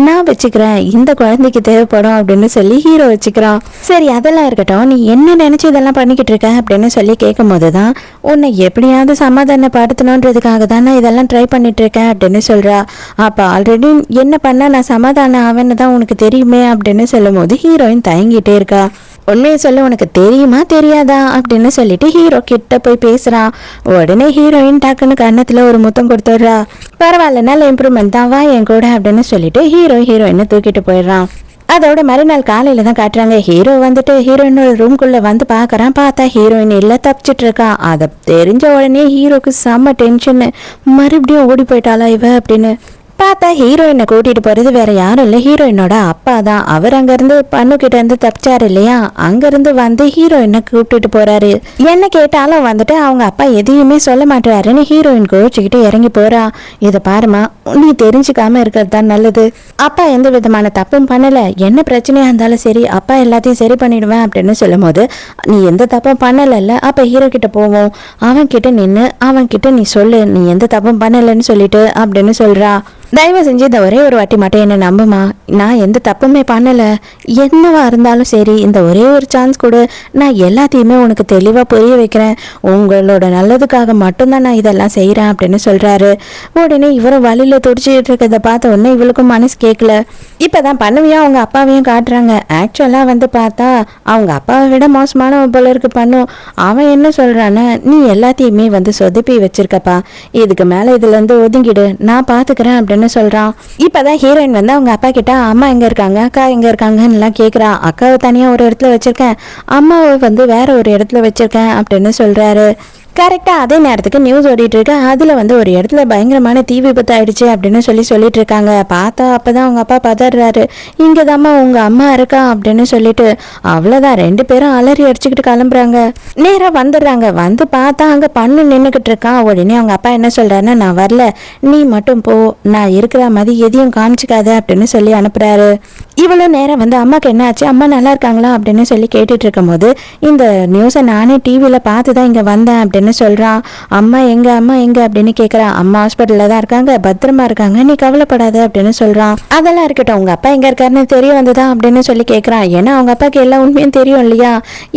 நான் வச்சுக்கிறேன், இந்த குழந்தைக்கு தேவைப்படும் அப்படின்னு சொல்லி ஹீரோ வச்சுக்கிறான். சரி அதெல்லாம் இருக்கட்டும், நீ என்ன நினைச்சு இதெல்லாம் பண்ணிக்கிட்டு இருக்க அப்படின்னு சொல்லி கேட்கும் போதுதான், உன்னை எப்படியாவது சமாதானப்படுத்தணுன்றதுக்காக தான் நான் இதெல்லாம் ட்ரை பண்ணிட்டு இருக்கேன் அப்படின்னு சொல்றா. அப்ப ஆல்ரெடி என்ன பண்ணா நான் சமாதானம் ஆவேன்னு தான் உனக்கு தெரியுமே அப்படின்னு சொல்லும் போது ஹீரோயின் தயங்கிட்டே இருக்கா. உண்மையை சொல்ல, உனக்கு தெரியுமா தெரியாதா அப்படின்னு சொல்லிட்டு ஹீரோ கிட்ட போய் பேசுறான். உடனே ஹீரோயின் டக்குன்னு கன்னத்துல ஒரு முத்தம் கொடுத்துடுறா. பரவாயில்ல, நல்ல இம்ப்ரூவ்மெண்ட் தான், வா என் கூட அப்படின்னு சொல்லிட்டு ஹீரோயினை தூக்கிட்டு போயிடுறான். அதோட மறுநாள் காலையில தான் காட்டுறாங்க. ஹீரோ ஹீரோயினோட ரூம்குள்ள பாக்குறான். பார்த்தா ஹீரோயின் இல்ல, தப்பிச்சிட்டு இருக்கான். அதை தெரிஞ்ச உடனே ஹீரோக்கு செம்ம டென்ஷன். மறுபடியும் ஓடி போயிட்டாளா இவ அப்படின்னு பார்த்தா ஹீரோயினை கூட்டிட்டு போறது வேற யாரும் இல்லை, ஹீரோயினோட அப்பா தான். அவர் அங்கிருந்து பண்ணுக்கிட்ட இருந்து தப்பிச்சாரு இல்லையா, அங்கிருந்து ஹீரோயினை கூப்பிட்டுட்டு போறாரு. என்ன கேட்டாலும் அவங்க அப்பா எதையுமே சொல்ல மாட்டாருன்னு ஹீரோயின் கோச்சிக்கிட்டு இறங்கி போறா. இதை பாருமா, நீ தெரிஞ்சுக்காம இருக்கிறது தான் நல்லது. அப்பா எந்த விதமான தப்பும் பண்ணல, என்ன பிரச்சனையா இருந்தாலும் சரி அப்பா எல்லாத்தையும் சரி பண்ணிடுவேன் அப்படின்னு சொல்லும் போது, நீ எந்த தப்பும் பண்ணல, அப்ப ஹீரோ கிட்ட போவோம், அவன் கிட்ட நின்று அவன் கிட்ட நீ சொல்லு நீ எந்த தப்பும் பண்ணலன்னு சொல்லிட்டு அப்படின்னு சொல்றா. தயவு செஞ்சு இந்த ஒரே ஒரு வாட்டி மட்டும் என்ன நம்புமா, நான் எந்த தப்புமே பண்ணல, என்னவா இருந்தாலும் சரி இந்த ஒரே ஒரு சான்ஸ் கொடு, நான் எல்லாத்தையுமே உனக்கு தெளிவா புரிய வைக்கிறேன், உங்களோட நல்லதுக்காக மட்டும்தான் நான் இதெல்லாம் செய்யறேன் அப்படின்னு சொல்றாரு. உடனே இவரும் வழியில துடிச்சிட்டு இருக்கிறத பார்த்த உடனே இவளுக்கும் மனசு கேட்கல. இப்பதான் பண்ணுவியா அவங்க அப்பாவையும் காட்டுறாங்க. ஆக்சுவலா பார்த்தா அவங்க அப்பாவை விட மோசமான போல இருக்கு பண்ணும். அவன் என்ன சொல்றான்னு, நீ எல்லாத்தையுமே சொதப்பி வச்சிருக்கப்பா, இதுக்கு மேல இதுல இருந்து ஒதுங்கிடு, நான் பாத்துக்கிறேன் அப்படின்னு சொல்றான். இப்பதான் ஹீரோயின் அவங்க அப்பா கிட்ட அம்மா எங்க இருக்காங்க, அக்கா எங்க இருக்காங்கன்னு எல்லாம் கேக்குறா. அக்காவை தனியா ஒரு இடத்துல வச்சிருக்கேன், அம்மாவை வேற ஒரு இடத்துல வச்சிருக்கேன் அப்படின்னு சொல்றாரு. கரெக்டா அதே நேரத்துக்கு நியூஸ் ஓடிட்டு இருக்கு. அதுல ஒரு இடத்துல பயங்கரமான தீ விபத்து ஆயிடுச்சு அப்படின்னு சொல்லிட்டு இருக்காங்க. பார்த்தா அப்பதான் அவங்க அப்பா பதறாரு. இங்கதாம்மா உங்க அம்மா இருக்கா அப்படின்னு சொல்லிட்டு. அவ்வளவுதான், 2 பேரும் அலறி அடிச்சுக்கிட்டு கிளம்புறாங்க. நேரா வந்துடுறாங்க. பார்த்தா அங்க பண்ணு நின்னுக்கிட்டு இருக்கான். உடனே அவங்க அப்பா என்ன சொல்றாருன்னா, நான் வரல, நீ மட்டும் போ, நான் இருக்கிற மாதிரி எதையும் காமிச்சிக்காத அப்படின்னு சொல்லி அனுப்புறாரு. இவ்வளவு நேரம் அம்மாக்கு என்ன ஆச்சு, அம்மா நல்லா இருக்காங்களா அப்படின்னு சொல்லி கேட்டுட்டு இருக்கும் போது, இந்த நியூஸை நானே டிவியில பார்த்துதான் இங்க வந்தேன் அப்படின்னு சொல்றான். அம்மா எங்க அப்படின்னு கேக்குறான். அம்மா ஹாஸ்பிட்டல்ல தான் இருக்காங்க, பத்திரமா இருக்காங்க, நீ கவலைப்படாத அப்படின்னு சொல்றான். அதெல்லாம் இருக்கட்டும், உங்க அப்பா எங்க இருக்காருன்னு தெரிய வந்ததா அப்படின்னு சொல்லி கேக்குறான். ஏன்னா அவங்க அப்பாக்கு எல்லா உண்மையும் தெரியும் இல்லையா,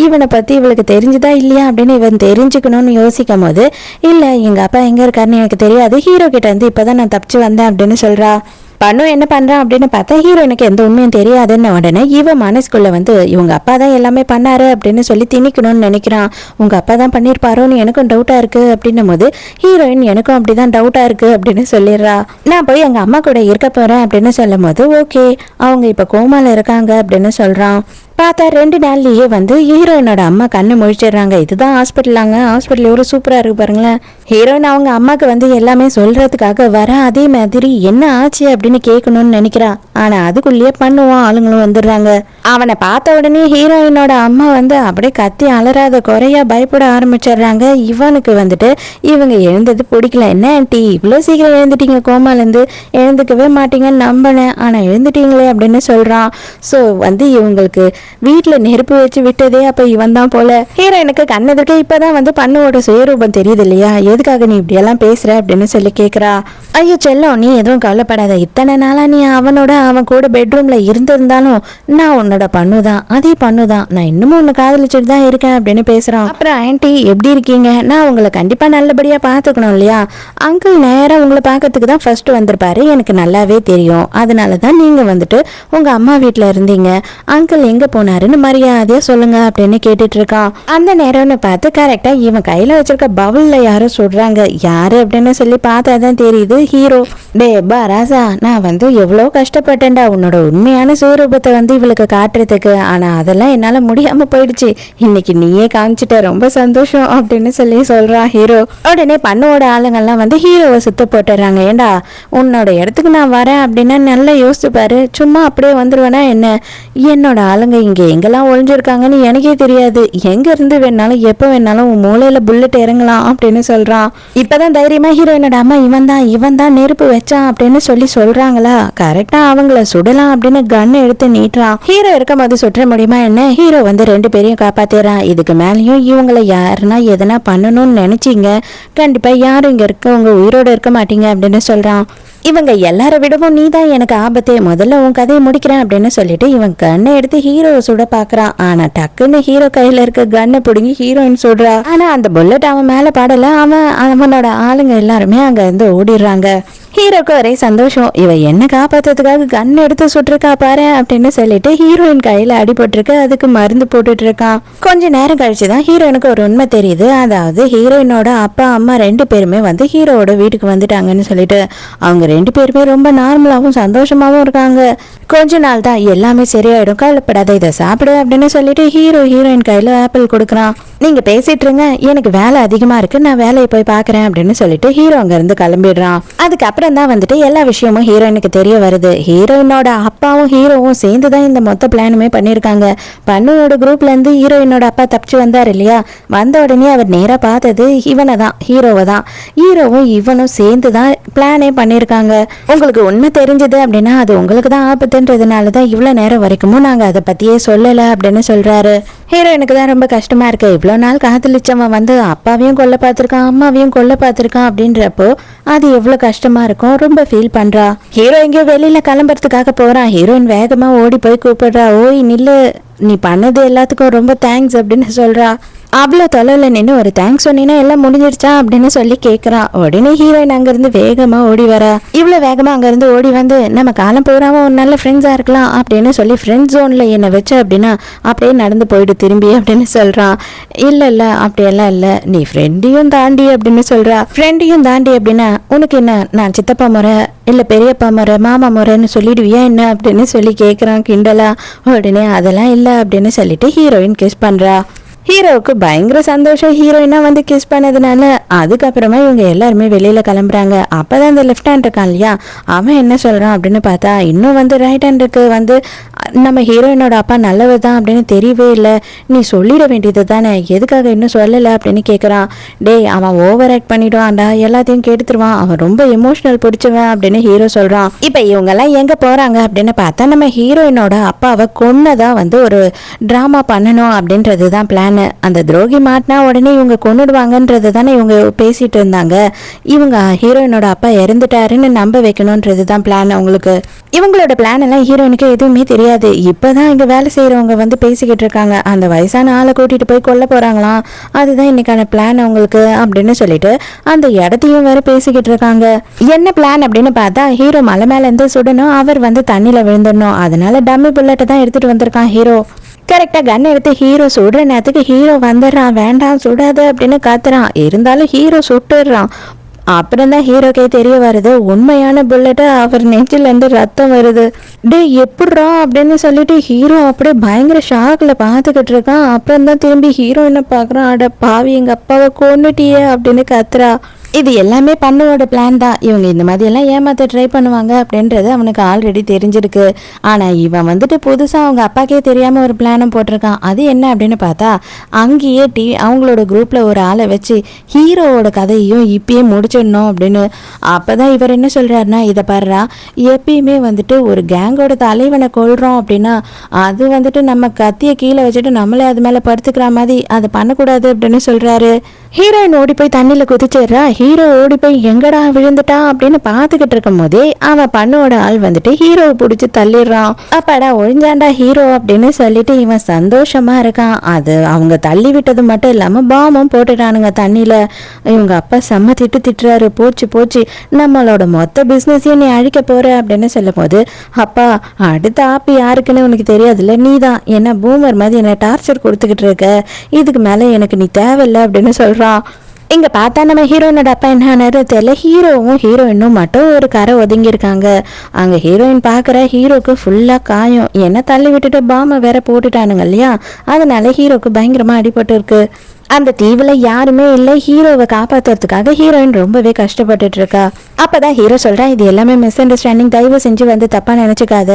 இவனை பத்தி இவளுக்கு தெரிஞ்சுதா இல்லையா அப்படின்னு இவன் தெரிஞ்சுக்கணும்னு யோசிக்கும் போது, இல்ல எங்க அப்பா எங்க இருக்காருன்னு எனக்கு தெரியாது, ஹீரோ கிட்ட இருந்து இப்பதான் நான் தப்பிச்சு வந்தேன் அப்படின்னு சொல்றா. பண்ணு என்ன பண்றான் அப்படின்னு பார்த்தா ஹீரோயினுக்கு எந்த உண்மையும் தெரியாதுன்னு உடனே இவ மனசுக்குள்ள இவங்க அப்பா தான் எல்லாமே பண்ணாரு அப்படின்னு சொல்லி திணிக்கணும்னு நினைக்கிறான். உங்க அப்பா தான் பண்ணிருப்பாரோன்னு எனக்கும் டவுட்டா இருக்கு அப்படின்னும் போது ஹீரோயின் எனக்கும் அப்படிதான் டவுட்டா இருக்கு அப்படின்னு சொல்லிடுறா. நான் போய் எங்க அம்மா கூட இருக்க போறேன் அப்படின்னு சொல்லும் போது, ஓகே அவங்க இப்ப கோமால இருக்காங்க அப்படின்னு சொல்றான். பார்த்தா 2 நாள்லயே வந்து ஹீரோயினோட அம்மா கண்ணை முழிச்சிடுறாங்க. இதுதான் ஹாஸ்பிட்டலாங்க, ஹாஸ்பிட்டல் எவ்வளோ சூப்பராக இருக்கு பாருங்களேன். ஹீரோயின் அவங்க அம்மாவுக்கு வந்து எல்லாமே சொல்றதுக்காக வர, அதே மாதிரி என்ன ஆச்சு அப்படின்னு கேட்கணும்னு நினைக்கிறா. ஆனா அதுக்குள்ளேயே பண்ணுவான் ஆளுங்களும் வந்துடுறாங்க. அவனை பார்த்த உடனே ஹீரோயினோட அம்மா வந்து அப்படியே கத்தி அலறாத குறையா பயப்பட ஆரம்பிச்சிடுறாங்க. இவனுக்கு வந்துட்டு இவங்க எழுந்தது பிடிக்கல. என்ன ஆண்டி இவ்வளோ சீக்கிரம் எழுந்துட்டீங்க, கோமாலேருந்து எழுந்துக்கவே மாட்டீங்கன்னு நம்பினேன், ஆனால் எழுந்துட்டீங்களே அப்படின்னு சொல்றான். ஸோ வந்து இவங்களுக்கு வீட்டில் நெருப்பு வச்சு விட்டதே அப்போ இவன் தான் போல. ஹீரோயினுக்கு கண்ணெதிர்க்க இப்போதான் வந்து பண்ணுவோட சுயரூபம் தெரியுது இல்லையா, எதுக்காக நீ இப்படியெல்லாம் பேசுற அப்படின்னு சொல்லி கேட்குறா. ஐயோ செல்லம், நீ எதுவும் கவலைப்படாத, இத்தனை நாளா நீ அவன் கூட பெட்ரூம்ல இருந்திருந்தாலும் நான் உன்னோட பண்ணுதான், அதே பண்ணுதான், நான் இன்னமும் உன்னை காதலிச்சுட்டு தான் இருக்கேன் அப்படின்னு பேசுறான். அப்புறம் ஆன்ட்டி எப்படி இருக்கீங்க, நான் உங்களை கண்டிப்பா நல்லபடியா பாத்துக்கணும் இல்லையா, அங்கிள் நேரம் உங்களை பார்க்கறதுக்கு தான் ஃபர்ஸ்ட் வந்திருப்பாரு, எனக்கு நல்லாவே தெரியும், அதனாலதான் நீங்க வந்துட்டு உங்க அம்மா வீட்டுல இருந்தீங்க, அங்கிள் எங்க போனாருன்னு மரியாதையா சொல்லுங்க அப்படின்னு கேட்டுட்டு இருக்கான். அந்த நேரம்னு பார்த்து கரெக்டா இவன் கையில வச்சிருக்க பவுல்ல யாரும் சொல்றாங்க. யாரு அப்படின்னு சொல்லி பார்த்தாதான் தெரியுது ஹீரோ. டே பா ராசா, நான் வந்து எவ்வளோ கஷ்டப்பட்டேன்டா உன்னோட உண்மையான சுயரூபத்தை வந்து இவளுக்கு காட்டுறதுக்கு, ஆனா அதெல்லாம் என்னால முடியாம போயிடுச்சு, இன்னைக்கு நீயே காமிச்சிட்ட, ரொம்ப சந்தோஷம் அப்படின்னு சொல்லி சொல்றான் ஹீரோ. உடனே பண்ணுவோட ஆளுங்கள்லாம் வந்து ஹீரோவை சுத்த போட்டுறாங்க. ஏண்டா உன்னோட இடத்துக்கு நான் வரேன் அப்படின்னா நல்லா யோசிச்சு பாரு, சும்மா அப்படியே வந்துருவேனா என்ன, என்னோட ஆளுங்க இங்க எங்கெல்லாம் ஒளிஞ்சிருக்காங்கன்னு எனக்கே தெரியாது, எங்க இருந்து வேணாலும் எப்ப வேணாலும் உன் மூளையில புல்லட் இறங்கலாம் அப்படின்னு சொல்றான். இப்பதான் தைரியமா ஹீரோயினோட அம்மா இவன் தான் நெருப்பு வச்சான் அப்படின்னு சொல்லி சொல்றாங்களா, கரெக்டா அவங்கள சுடலாம் அப்படின்னு கன் எடுத்து நீட்டுறான். ஹீரோ இருக்கும் போது சுற்ற முடியுமா என்ன, ஹீரோ வந்து 2 பேரையும் காப்பாத்திடுறான். இதுக்கு மேலேயும் இவங்களை யாருன்னா எதனா பண்ணணும்னு நினைச்சீங்க, கண்டிப்பா யாரும் இங்க உங்க உயிரோட இருக்க மாட்டீங்க அப்படின்னு சொல்றான். இவங்க எல்லார விடவும் நீ தான் எனக்கு ஆபத்தே, முதல்ல உன் கதையை முடிக்கிறேன் அப்படின்னு சொல்லிட்டு இவன் கண்ணை எடுத்து ஹீரோவை சுட பாக்குறான். ஆனா டக்குன்னு ஹீரோ கையில இருக்க கண்ணை பிடுங்கி ஹீரோயின் சுடுறா. ஆனா அந்த புல்லட் அவன் மேல படல, அவனோட ஆளுங்க எல்லாருமே அங்க இருந்து ஓடிடுறாங்க. ஹீரோக்கு ஒரே சந்தோஷம், இவ என்ன காப்பாத்துறதுக்காக கன் எடுத்து சுட்டிருக்கா பாரு அப்படின்னு சொல்லிட்டு ஹீரோயின் கையில அடிபட்டிருக்கு, அதுக்கு மருந்து போட்டுட்டு இருக்கான். கொஞ்ச நேரம் கழிச்சுதான் ஹீரோயினுக்கு ஒரு உண்மை தெரியுது. அதாவது ஹீரோயினோட அப்பா அம்மா 2 பேருமே வந்து ஹீரோவோட வீட்டுக்கு வந்துட்டாங்கன்னு சொல்லிட்டு அவங்க 2 பேருமே ரொம்ப நார்மலாவும் சந்தோஷமாவும் இருக்காங்க. கொஞ்ச நாள் தான் எல்லாமே சரியாயிடும், கவலைப்படாத, இதை சாப்பிடு அப்படின்னு சொல்லிட்டு ஹீரோயின் கையில ஆப்பிள் கொடுக்குறான். நீங்க பேசிட்டு இருங்க, எனக்கு வேலை அதிகமா இருக்கு, நான் வேலையை போய் பாக்குறேன் அப்படின்னு சொல்லிட்டு ஹீரோ அங்க இருந்து கிளம்பிடுறான். அதுக்கப்புறம் தான் வந்துட்டு எல்லா விஷயமும் ஹீரோயினுக்கு தெரிய வருது. ஹீரோயினோட அப்பாவும் ஹீரோவும் சேர்ந்துதான் இந்த மொத்த பிளானுமே பண்ணிருக்காங்க. பண்ணுவோட குரூப்ல இருந்து ஹீரோயினோட அப்பா தப்பிச்சு வந்தார் இல்லையா, வந்த உடனே அவர் நேரா பார்த்தது இவனை தான், ஹீரோவை தான். ஹீரோவும் இவனும் சேர்ந்துதான் பிளானே பண்ணிருக்காங்க. உங்களுக்கு உண்மை தெரிஞ்சது அப்படின்னா அது உங்களுக்கு தான் ஆபத்துன்றதுனாலதான் இவ்வளவு நேரம் வரைக்கும் நாங்க அதை பத்தியே சொல்லல அப்படின்னு சொல்றாரு. ஹீரோயினுக்கு தான் ரொம்ப கஷ்டமா இருக்கு, இவ்வளவு நாள் காதலிச்சவன் வந்து அப்பாவையும் கொல்ல பார்த்திருக்கான், அம்மாவையும் கொல்ல பார்த்திருக்கான் அப்படின்றப்போ அது எவ்வளவு கஷ்டமா இருக்கும், ரொம்ப ஃபீல் பண்றா. ஹீரோ எங்கேயோ வெளியில கிளம்புறதுக்காக போறான். ஹீரோயின் வேகமா ஓடி போய் கூப்பிடுறா, ஓய் நில்லு, நீ பண்ணது எல்லாத்துக்கும் ரொம்ப தேங்க்ஸ் அப்படின்னு சொல்றா. அவ்வளோ தொலைவில் நின்று ஒரு தேங்க்ஸ் சொன்னீங்கன்னா எல்லாம் முடிஞ்சிடுச்சா அப்படின்னு சொல்லி கேட்குறான். உடனே ஹீரோயின் அங்கேருந்து வேகமாக ஓடி வரா. இவ்வளோ வேகமாக அங்கேருந்து ஓடி வந்து நம்ம காலம் போகிறாம ஒரு நல்ல ஃப்ரெண்ட்ஸாக இருக்கலாம் அப்படின்னு சொல்லி ஃப்ரெண்ட் ஜோனில் என்னை வச்சு அப்படின்னா அப்படியே நடந்து போயிட்டு திரும்பி அப்படின்னு சொல்கிறான். இல்லை அப்படியெல்லாம் இல்லை, நீ ஃப்ரெண்டையும் தாண்டி அப்படின்னு சொல்கிறா. ஃப்ரெண்டையும் தாண்டி அப்படின்னா உனக்கு என்ன, நான் சித்தப்பா முறை இல்லை பெரியப்பா முறை மாமா முறைன்னு சொல்லிடுவியா என்ன அப்படின்னு சொல்லி கேட்குறான் கிண்டலா. உடனே அதெல்லாம் இல்லை அப்படின்னு சொல்லிட்டு ஹீரோயின் கிஸ் பண்ணுறா. ஹீரோவுக்கு பயங்கர சந்தோஷம், ஹீரோயினா வந்து கிஸ் பண்ணதுனால. அதுக்கப்புறமா இவங்க எல்லாருமே வெளியில கிளம்புறாங்க. அப்பதான் அந்த லெஃப்ட் ஹேண்ட் இருக்கான் இல்லையா, அவன் என்ன சொல்றான் அப்படின்னு பார்த்தா, இன்னும் வந்து ரைட் ஹேண்டுக்கு வந்து நம்ம ஹீரோயினோட அப்பா நல்லவர் தான் அப்படின்னு தெரியவே இல்லை, நீ சொல்லிட வேண்டியது தானே, எதுக்காக இன்னும் சொல்லலை அப்படின்னு கேட்குறான். டேய் அவன் ஓவர் ஆக்ட் பண்ணிடுவான்டா, எல்லாத்தையும் கெடுத்துருவான், அவன் ரொம்ப எமோஷனல் பிடிச்சவன் அப்படின்னு ஹீரோ சொல்றான். இப்போ இவங்கெல்லாம் எங்க போறாங்க அப்படின்னு பார்த்தா நம்ம ஹீரோயினோட அப்பாவை கொன்னதான் வந்து ஒரு டிராமா பண்ணணும் அப்படின்றது தான் பிளான். அந்த துரோகி மாட்டினா உடனே இவங்க கொன்னுடுவாங்கன்றது தானே இவங்க பேசிட்டு இருந்தாங்க. இவங்க ஹீரோயினோட அப்பா இறந்துட்டாருன்னு நம்ப வைக்கணும்ன்றது தான் பிளான் அவங்களுக்கு. இவங்களோட பிளான் எல்லாம் ஹீரோயினுக்கு எதுவுமே தெரியாது. இப்பதான் இங்க வேலை செய்யறவங்க வந்து பேசிக்கிட்டு இருக்காங்க, அந்த வயசான ஆளை கூட்டிட்டு போய் கொல்ல போறாங்களாம், அதுதான் இன்னைக்கான பிளான் அவங்களுக்கு அப்படின்னு சொல்லிட்டு அந்த இடத்தையும் வேற பேசிக்கிட்டு இருக்காங்க. என்ன பிளான் அப்படின்னு பார்த்தா, ஹீரோ மலை மேல இருந்து சுடணும், அவர் வந்து தண்ணியில விழுந்துடணும், அதனால டம்மி புல்லட்டை தான் எடுத்துட்டு வந்திருக்கான் ஹீரோ. கரெக்டாக கன் எடுத்து ஹீரோ சுடுற நேரத்துக்கு ஹீரோ வந்துடுறான். வேண்டாம் சுடாது அப்படின்னு காத்துறான், இருந்தாலும் ஹீரோ சுட்டுடுறான். அப்புறம் தான் ஹீரோக்கே தெரிய வருது உண்மையான புல்லட்டு அவர் நெஞ்சில இருந்து ரத்தம் வருது. டே எப்பட்றா அப்படின்னு சொல்லிட்டு ஹீரோ அப்படியே பயங்கர ஷாக்ல பாத்துக்கிட்டு இருக்கான். அப்புறம் தான் திரும்பி ஹீரோயினை பாக்குறான். அட பாவி எங்க அப்பாவை கொன்னுட்டியே அப்படின்னு கத்துறா. இது எல்லாமே பண்ணுவோட பிளான் தான். இவங்க இந்த மாதிரி எல்லாம் ஏமாத்த ட்ரை பண்ணுவாங்க அப்படின்றது அவனுக்கு ஆல்ரெடி தெரிஞ்சிருக்கு. ஆனால் இவன் வந்துட்டு புதுசாக அவங்க அப்பாக்கே தெரியாமல் ஒரு பிளானும் போட்டிருக்கான். அது என்ன அப்படின்னு பார்த்தா அங்கேயே அவங்களோட குரூப்பில் ஒரு ஆளை வச்சு ஹீரோவோட கதையையும் இப்பயே முடிச்சிடணும் அப்படின்னு. அப்போ தான் இவர் என்ன சொல்கிறாருன்னா, இதை பாருறா, எப்பயுமே வந்துட்டு ஒரு கேங்கோட தலைவனை கொள்கிறோம் அப்படின்னா அது வந்துட்டு நம்ம கத்தியை கீழே வச்சுட்டு நம்மளே அது மேலே படுத்துக்கிற மாதிரி அதை பண்ணக்கூடாது அப்படின்னு சொல்கிறாரு. ஹீரோயின் ஓடி போய் தண்ணியில் குதிச்சிடுறா. ஹீரோ ஓடி போய் எங்கடா விழுந்துட்டான் அப்படின்னு பார்த்துக்கிட்டு இருக்கும் போதே அவன் பண்ணோட ஆள் வந்துட்டு ஹீரோவை பிடிச்சி தள்ளிடுறான். அப்பாடா ஒழிஞ்சாண்டா ஹீரோ அப்படின்னு சொல்லிட்டு இவன் சந்தோஷமா இருக்கான். அது அவங்க தள்ளி விட்டது மட்டும் இல்லாம பாம்பும் போட்டுட்டானுங்க தண்ணியில. இவங்க அப்பா செம்ம திட்டுறாரு. போச்சு போச்சு, நம்மளோட மொத்த பிசினஸையும் நீ அழிக்க போற அப்படின்னு சொல்லும் போது, அப்பா அடுத்த ஆப்பு யாருக்குன்னு உனக்கு தெரியாதுல்ல, நீ தான் என்ன பூமர் மாதிரி என்ன டார்ச்சர் கொடுத்துக்கிட்டு இருக்க, இதுக்கு மேல எனக்கு நீ தேவையில்லை அப்படின்னு சொல்றான். இங்க பார்த்தா நம்ம ஹீரோயினோட அப்பா என்ன தெரியல, ஹீரோவும் ஹீரோயினும் மட்டும் ஒரு கரை ஒதுங்கி இருக்காங்க. அங்க ஹீரோயின் பாக்குற ஹீரோக்கு ஃபுல்லா காயம். என்ன தள்ளி விட்டுட்டு பாம்பை வேற போட்டுட்டானுங்க இல்லையா, அதனால ஹீரோக்கு பயங்கரமா அடிபட்டு இருக்கு. அந்த தீவுல யாருமே இல்லை. ஹீரோவை காப்பாத்துறதுக்காக ஹீரோயின் ரொம்பவே கஷ்டப்பட்டுட்டு இருக்கா. அப்பதான் ஹீரோ சொல்றேன், இது எல்லாமே மிஸ் அண்டர்ஸ்டாண்டிங், தயவு செஞ்சு வந்து தப்பா நினைச்சுக்காத.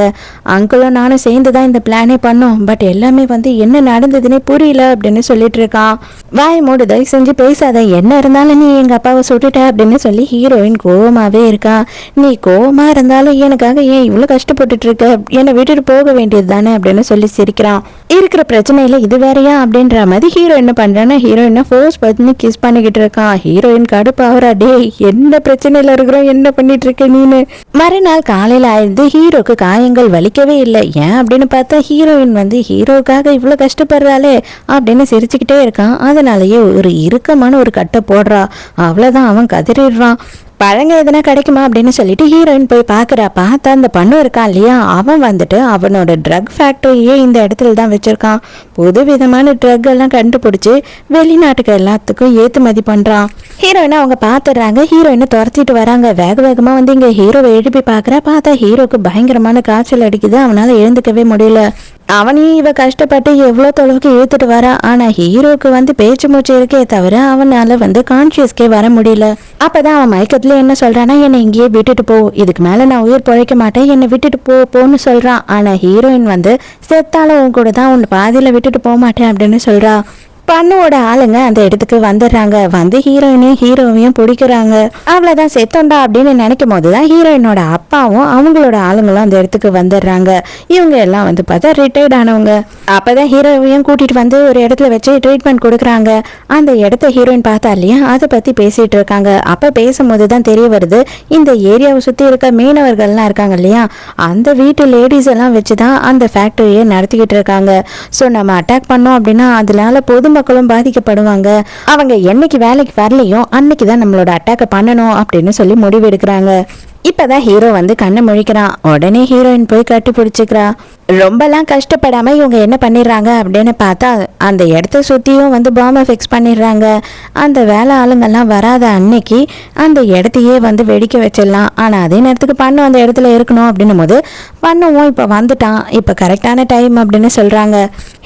அங்கிளும் நானும் சேர்ந்துதான் இந்த பிளானே பண்ணோம். பட் எல்லாமே வந்து என்ன நடந்ததுன்னே புரியல அப்படின்னு சொல்லிட்டு இருக்கான். வாய் மூடு, தயவு செஞ்சு பேசாத, என்ன இருந்தாலும் நீ எங்க அப்பாவை சுட்டுட்ட அப்படின்னு சொல்லி ஹீரோயின் கோவமாவே இருக்கா. நீ கோவமா இருந்தாலும் எனக்காக ஏன் இவ்வளவு கஷ்டப்பட்டுட்டு இருக்க, என்னை விட்டுட்டு போக வேண்டியது தானே அப்படின்னு சொல்லி சிரிக்கிறான். இருக்கிற பிரச்சனையில இது வேறையா அப்படின்ற மாதிரி ஹீரோ என்ன பண்றான்னா ஹீரோயினை ஃபோர்ஸ் பண்ணி கிஸ் பண்ணிக்கிட்டு இருக்கான். ஹீரோயின் கடுப்பாவரா, டே என்ன பிரச்சனையில இருக்கிறோம், என்ன பண்ணிட்டு இருக்க நீனு. மறுநாள் காலையில ஆயிருந்து ஹீரோக்கு காயங்கள் வலிக்கவே இல்லை. ஏன் அப்படின்னு பார்த்தா ஹீரோயின் வந்து ஹீரோக்காக இவ்வளவு கஷ்டப்படுறாளே அப்படின்னு சிரிச்சுக்கிட்டே இருக்கான். அதனாலயே ஒரு இறுக்கமான ஒரு கட்டை போடுறா. அவ்வளவுதான், அவன் கதறிடுறான். பழங்க எதுனா கிடைக்குமா அப்படின்னு சொல்லிட்டு ஹீரோயின் போய் பார்க்குறா. பார்த்தா அந்த பண்ணு இருக்கான் இல்லையா, அவன் வந்துட்டு அவனோட ட்ரக் ஃபேக்டரியே இந்த இடத்துல தான் வச்சிருக்கான். புது விதமான ட்ரக் எல்லாம் கண்டுபிடிச்சி வெளிநாட்டுக்கு எல்லாத்துக்கும் ஏற்றுமதி பண்ணுறான். ஹீரோயினை அவங்க பார்த்துடுறாங்க. ஹீரோயினை துரத்திட்டு வராங்க. வேக வேகமாக வந்து இங்கே ஹீரோவை எழுப்பி பார்க்குறா. பார்த்தா ஹீரோக்கு பயங்கரமான காய்ச்சல் அடிக்குது. அவனால் எழுந்துக்கவே முடியல. அவனையும் இவ கஷ்டப்பட்டு எவ்வளோ தொலைவுக்கு இழுத்துட்டு வரா. ஆனா ஹீரோக்கு வந்து பேச்சு மூச்சு இருக்கே தவிர அவனால வந்து கான்சியஸ்கே வர முடியல. அப்பதான் அவன் மயக்கத்துல என்ன சொல்றான்னா, என்னை இங்கேயே விட்டுட்டு போ, இதுக்கு மேல நான் உயிர் பழைக்க மாட்டேன், என்னை விட்டுட்டு போன்னு சொல்றான். ஆனா ஹீரோயின் வந்து செத்தாலும் உன் கூட தான், உன் பாதியில விட்டுட்டு போக மாட்டேன் அப்படின்னு சொல்றா. பண்ணுவோட ஆளுங்க அந்த இடத்துக்கு வந்துடுறாங்க. வந்து ஹீரோயினையும் ஹீரோவையும் பிடிக்கிறாங்க. அவ்வளவுதான், செத்தோண்டா அப்படின்னு நினைக்கும் போதுதான் ஹீரோயினோட அப்பாவும் அவங்களோட ஆளுங்களும் அந்த இடத்துக்கு வந்துடுறாங்க. இவங்க எல்லாம் வந்து பார்த்தா ரிட்டையர்ட் ஆனவங்க. அப்பதான் ஹீரோவையும் கூட்டிட்டு வந்து ஒரு இடத்துல வச்சு ட்ரீட்மெண்ட் கொடுக்குறாங்க. அந்த இடத்த ஹீரோயின் பார்த்தா இல்லையா, அதை பத்தி பேசிட்டு இருக்காங்க. அப்ப பேசும்போது தான் தெரிய வருது, இந்த ஏரியாவை சுத்தி இருக்க மீனவர்கள்லாம் இருக்காங்க இல்லையா, அந்த வீட்டு லேடிஸ் எல்லாம் வச்சுதான் அந்த ஃபேக்டரியை நடத்திக்கிட்டு இருக்காங்க. ஸோ நம்ம அட்டாக் பண்ணோம் அப்படின்னா அதனால பொதுமக்களும் பாதிக்கப்படுவாங்க. அவங்க என்னைக்கு வேலைக்கு வரலையோ அன்னைக்கு தான் நம்மளோட அட்டாக்கை பண்ணணும் அப்படின்னு சொல்லி முடிவு எடுக்கிறாங்க. இப்பதான் ஹீரோ வந்து கண்ணை முழிக்கிறான். உடனே ஹீரோயின் போய் கட்டி பிடிச்சிக்கிறா. ரொம்பலாம் கஷ்டப்படாம இவங்க என்ன பண்ணிடுறாங்க அப்படின்னு பார்த்தா அந்த இடத்த சுத்தியும் வந்து பாம்பை ஃபிக்ஸ் பண்ணிடுறாங்க. அந்த வேலை ஆளுங்கெல்லாம் வராத அன்னைக்கு அந்த இடத்தையே வந்து வெடிக்க வச்சிடலாம். ஆனா அதே நேரத்துக்கு பண்ணும் அந்த இடத்துல இருக்கணும் அப்படின்னும் போது பண்ணுவோம் இப்ப வந்துட்டான், இப்ப கரெக்டான டைம் அப்படின்னு சொல்றாங்க.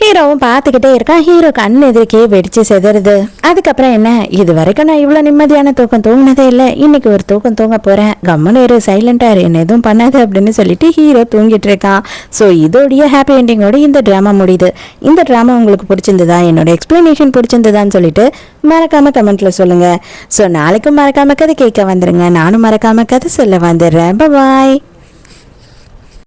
ஹீரோவும் பார்த்துக்கிட்டே இருக்கான். ஹீரோ கண் எதிர்க்கே வெடிச்சு செதறுது. அதுக்கப்புறம் என்ன, இது வரைக்கும் நான் இவ்வளவு நிம்மதியான தூக்கம் தூங்கினதே இல்லை, இன்னைக்கு ஒரு தூக்கம் தூங்க போறேன், கம்மனு சைலண்டா என்ன எதுவும் பண்ணாது அப்படின்னு சொல்லிட்டு ஹீரோ தூங்கிட்டு இருக்கான். ஸோ இதோடைய ஹாப்பி எண்டிங்கோட இந்த ட்ராமா முடியுது. இந்த ட்ராமா உங்களுக்கு பிடிச்சிருந்ததா, என்னோட எக்ஸ்பிளனேஷன் பிடிச்சிருந்ததான்னு சொல்லிட்டு மறக்காம கமெண்ட்ல சொல்லுங்க. ஸோ நாளைக்கும் மறக்காம கதை கேட்க வந்துருங்க. நானும் மறக்காம கதை சொல்ல வந்துடுறேன். பாய்.